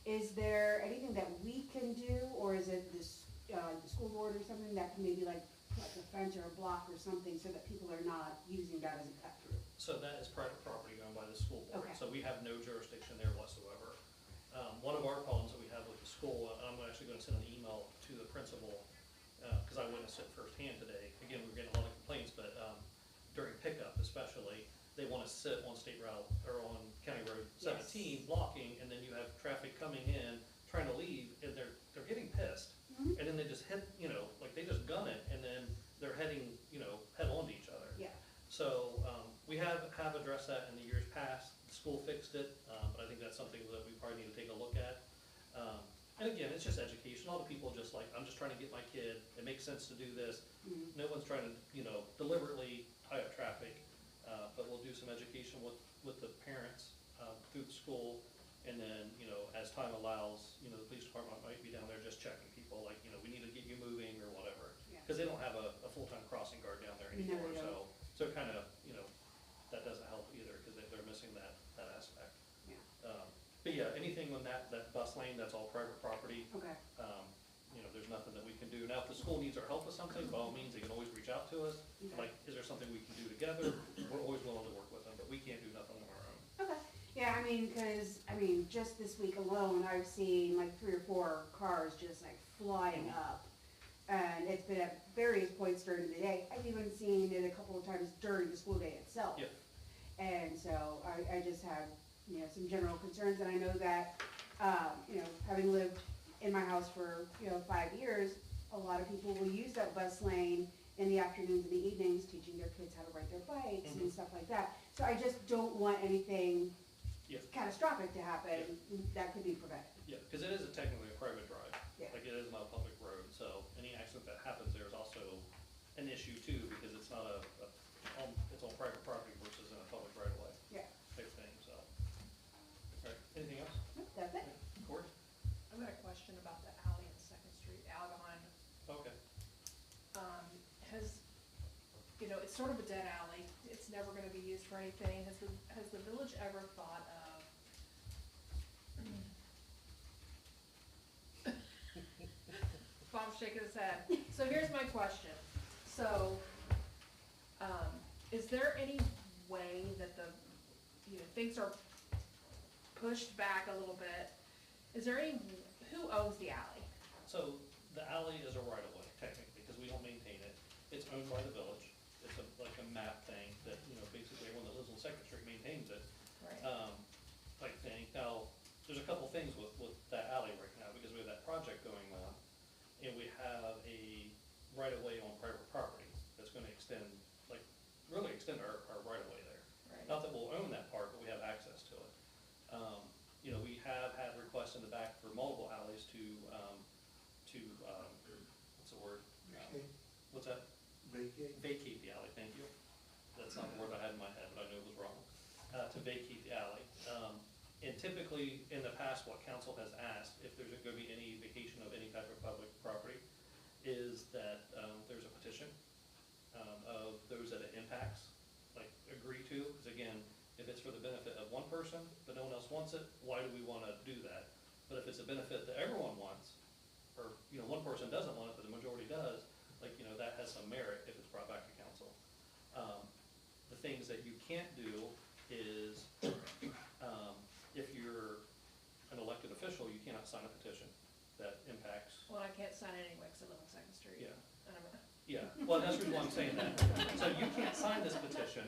J: Is there anything that we can do, or is it this, the school board or something that can maybe like a fence or a block or something so that people are not using that as a cut through?
A: So that is private property owned by the school board,
J: Okay.
A: so we have no jurisdiction there whatsoever. One of our problems that we have with the school, and I'm actually gonna send an email to the principal, cause I witnessed it firsthand today. Again, we're getting a lot of complaints, but, during pickup especially, they wanna sit on State Route, or on County Road 17, blocking, and then you have traffic coming in, trying to leave, and they're getting pissed.
J: Mhm.
A: And then they just hit, like they just gun it, and then they're heading, head on to each other.
J: Yeah.
A: So, we have addressed that in the years past, the school fixed it, but I think that's something that we probably need to take a look at. And again, it's just education, all the people just like, I'm just trying to get my kid, it makes sense to do this.
J: Mhm.
A: No one's trying to, deliberately tie up traffic, but we'll do some education with the parents, through the school. And then, as time allows, the police department might be down there just checking people, like, we need to get you moving or whatever.
J: Yeah.
A: Cause they don't have a full-time crossing guard down there
J: No, they
A: anymore,
J: don't.
A: so it kind of, that doesn't help either, cause they're missing that aspect.
J: Yeah.
A: But yeah, anything on that bus lane, that's all private property.
J: Okay.
A: There's nothing that we can do. Now, if the school needs our help with something, by all means, they can always reach out to us.
J: Okay.
A: Like, is there something we can do together? We're always willing to work with them, but we can't do nothing on our own.
J: Okay, yeah, just this week alone, I've seen like 3 or 4 cars just like flying up. And it's been at various points during the day. I've even seen it a couple of times during the school day itself.
A: Yeah.
J: And so I just have, some general concerns, and I know that, having lived in my house for, 5 years, a lot of people will use that bus lane in the afternoons and the evenings, teaching their kids how to ride their bikes and stuff like that. So I just don't want anything
A: Yeah.
J: catastrophic to happen that could be prevented.
A: Yeah, because it is technically a private drive.
J: Yeah.
A: Like, it is not a public road, so any accident that happens there is also an issue too, because it's not it's on private property versus in a public right of way
J: Yeah,
A: type thing, so. All right, anything else?
J: that's it.
A: Court?
E: I've got a question about the alley on Second Street, alley behind,
A: Okay.
E: it's sort of a dead alley, it's never gonna be used for anything, has the village ever thought of? Bob's shaking his head, so here's my question, so, is there any way that things are pushed back a little bit, who owns the alley?
A: So the alley is a right of way technically, because we don't maintain it. It's owned by the village. It's like a map thing that, basically everyone that lives on Second Street maintains it.
E: Right.
A: Type thing. Now, there's a couple things with that alley right now, because we have that project going on. And we have a right of way on private property that's gonna extend, really extend our right of way there.
E: Right.
A: Not that we'll own that part, but we have access to it. We have had requests in the back for multiple alleys to, what's the word? What's that?
F: Vacate.
A: Vacate the alley, thank you. That's not the word I had in my head, but I knew it was wrong. To vacate the alley. And typically, in the past, what council has asked, if there's gonna be any vacation of any type of public property, is that, there's a petition, of those that it impacts, agree to, because again, if it's for the benefit of one person, but no one else wants it, why do we wanna do that? But if it's a benefit that everyone wants, or, one person doesn't want it, but the majority does, that has some merit if it's brought back to council. The things that you can't do is, if you're an elected official, you cannot sign a petition that impacts.
E: Well, I can't sign it anyway, cause I live on Second Street.
A: Yeah.
E: And
A: Yeah, well, that's the reason why I'm saying that. So you can't sign this petition,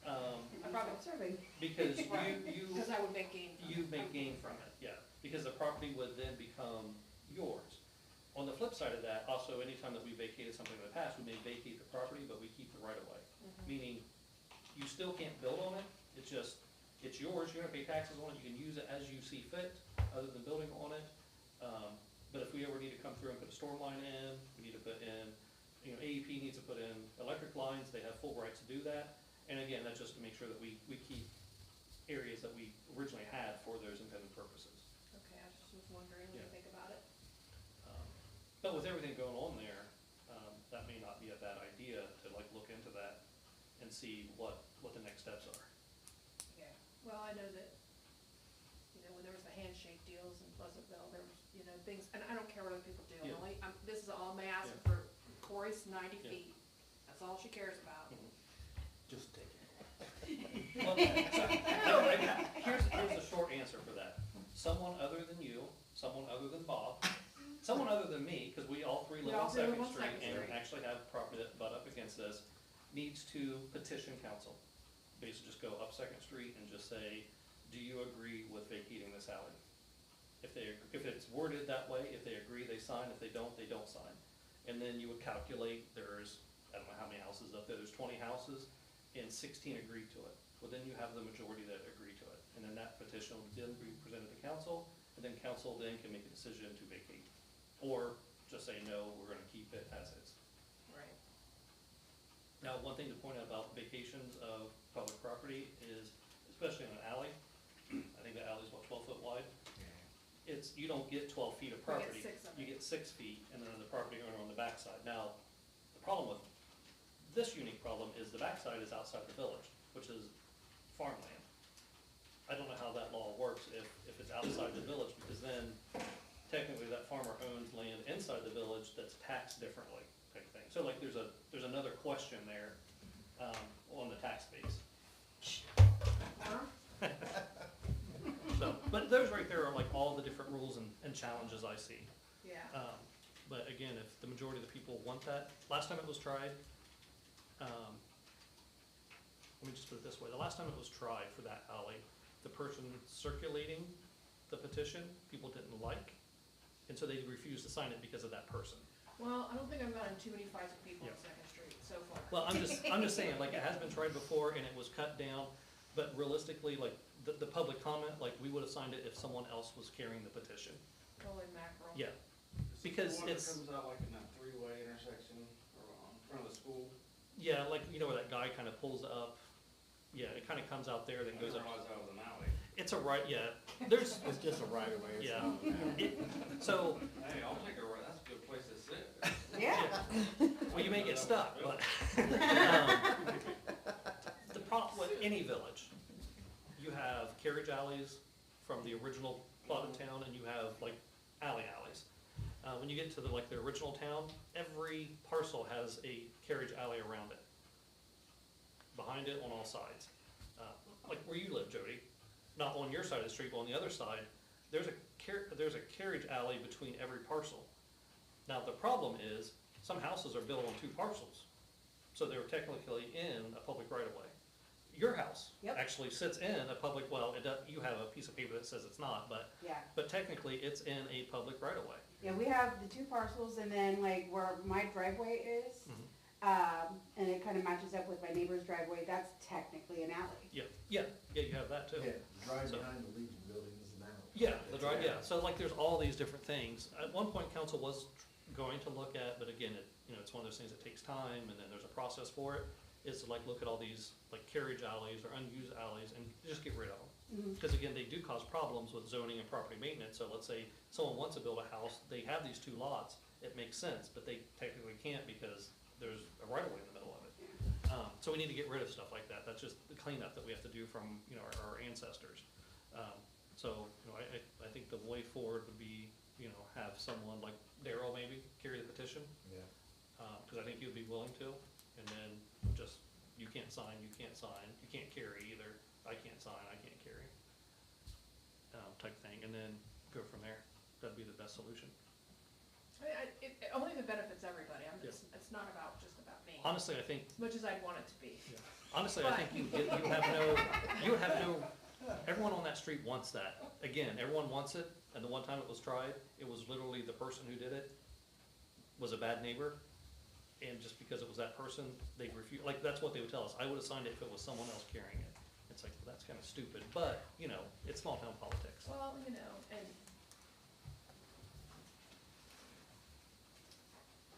J: I'm probably observing.
A: because
E: Right.
A: you
E: Cause I would make gain from it.
A: you make gain from it, yeah, because the property would then become yours. On the flip side of that, also, anytime that we vacated something in the past, we may vacate the property, but we keep the right of way. Meaning, you still can't build on it, it's just, it's yours, you're gonna pay taxes on it, you can use it as you see fit, other than building on it. But if we ever need to come through and put a storm line in, we need to put in, AEP needs to put in electric lines, they have full rights to do that. And again, that's just to make sure that we keep areas that we originally had for those intended purposes.
E: Okay, I just was wondering what you
A: Yeah.
E: think about it.
A: But with everything going on there, that may not be a bad idea to like look into that and see what the next steps are.
E: Yeah, well, I know that, when there was the handshake deals in Pleasantville, there was, things, and I don't care what other people do,
A: Yeah.
E: this is all I'm asking
A: Yeah.
E: for Corey's 90
A: Yeah.
E: feet, that's all she cares about.
D: Just take it.
A: Well, here's the short answer for that. Someone other than you, someone other than Bob, someone other than me, because we all three
E: We
A: live
E: all
A: on
E: three live
A: Second
E: on
A: Street
E: Second
A: and
E: Street.
A: actually have property that butt up against this, needs to petition council. Basically just go up Second Street and just say, do you agree with vacating this alley? If it's worded that way, if they agree, they sign, if they don't sign. And then you would calculate, there's, I don't know how many houses up there, there's 20 houses, and 16 agreed to it. Well, then you have the majority that agree to it. And then that petition will then be presented to council, and then council then can make a decision to vacate. Or just say, no, we're gonna keep it as is.
E: Right.
A: Now, one thing to point out about vacations of public property is, especially in an alley, I think the alley's what, 12 foot wide? You don't get 12 feet of
E: We get
A: property.
E: 6 of
A: You
E: it.
A: get 6 feet, and then the property owner on the backside. Now, the problem with this unique problem is the backside is outside the village, which is farmland. I don't know how that law works if it's outside the village, because then technically that farmer owns land inside the village that's taxed differently, type thing. So like there's another question there, on the tax base. So, but those right there are like all the different rules and challenges I see.
E: Yeah.
A: But again, if the majority of the people want that, last time it was tried, let me just put it this way, the last time it was tried for that alley, the person circulating the petition, people didn't like, and so they refused to sign it because of that person.
E: Well, I don't think I've gotten too many fights with people on
A: Yeah.
E: Second Street so far.
A: Well, I'm just saying, like, it has been tried before and it was cut down, but realistically, like, the public comment, like, we would have signed it if someone else was carrying the petition.
E: Holy mackerel.
A: Yeah, because
G: The one that
A: it's,
G: comes out like in that three-way intersection or in front of the school.
A: yeah, like, where that guy kind of pulls up, yeah, it kind of comes out there, then
G: I
A: goes
G: didn't
A: up.
G: realize that was an alley.
A: It's a right, yeah, there's,
D: It's just a right of way. It's
A: Yeah.
D: not an alley.
A: so,
G: Hey, I'll take a ride, that's a good place to sit.
J: Yeah.
A: well, you may get stuck, but, the problem with any village, you have carriage alleys from the original plot of town, and you have like alleys. When you get to the original town, every parcel has a carriage alley around it, behind it on all sides. Like where you live, Jody, not on your side of the street, but on the other side, there's a carriage alley between every parcel. Now, the problem is, some houses are built on 2 parcels, so they're technically in a public right-of-way. Your house
J: Yep.
A: actually sits in a public, well, you have a piece of paper that says it's not,
J: Yeah.
A: but technically, it's in a public right-of-way.
J: Yeah, we have the 2 parcels and then like where my driveway is, and it kind of matches up with my neighbor's driveway, that's technically an alley.
A: Yeah, you have that too.
D: Yeah, drive
A: So-
D: behind the Legion building is an alley.
A: Yeah, the drive, yeah, so like there's all these different things. At one point, council was going to look at, but again, it's one of those things that takes time, and then there's a process for it, is to like look at all these like carriage alleys or unused alleys and just get rid of them. Because again, they do cause problems with zoning and property maintenance, so let's say someone wants to build a house, they have these 2 lots, it makes sense, but they technically can't because there's a right-of-way in the middle of it. So we need to get rid of stuff like that, that's just the cleanup that we have to do from, our ancestors. So, I think the way forward would be, have someone like Daryl maybe carry the petition,
D: Yeah.
A: because I think you'd be willing to, and then just, you can't sign, you can't carry either, I can't sign, I can't carry, type thing, and then go from there. That'd be the best solution.
E: It only if it benefits everybody,
A: Yeah.
E: it's not about
A: honestly, I think,
E: as much as I'd want it to be.
A: honestly, I think you would have no, everyone on that street wants that. Again, everyone wants it, and the one time it was tried, it was literally the person who did it was a bad neighbor, and just because it was that person, they refused, like, that's what they would tell us. I would've signed it if it was someone else carrying it. It's like, well, that's kinda stupid, but, you know, it's small town politics.
E: Well, you know, and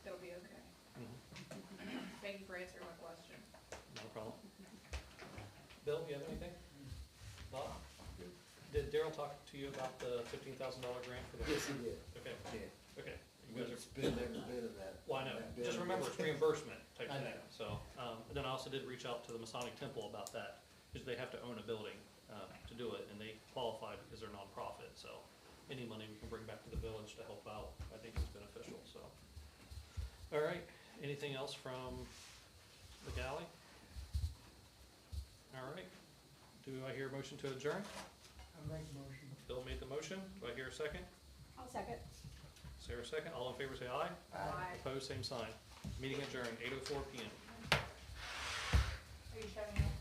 E: it'll be okay.
A: Mhm.
E: Thank you for answering my question.
A: No problem. Bill, you have anything? Bob? Did Daryl talk to you about the $15,000 grant for the?
D: Yes, he did,
A: Okay,
D: yeah.
A: okay. You
D: We
A: guys are,
D: spend every bit of that.
A: well, I know,
D: that bit
A: just
D: of
A: remember,
D: it.
A: it's reimbursement type
D: I
A: thing,
D: know.
A: so. And then I also did reach out to the Masonic Temple about that, because they have to own a building, to do it, and they qualify because they're nonprofit, so. Any money we can bring back to the village to help out, I think is beneficial, so. All right, anything else from the galley? All right, do I hear a motion to adjourn?
F: I make a motion.
A: Bill made the motion, do I hear a second?
J: I'll second.
A: Sarah second, all in favor say aye.
E: Bye.
A: Opposed, same sign. Meeting adjourned, 8:04 PM.
C: Are you shutting off?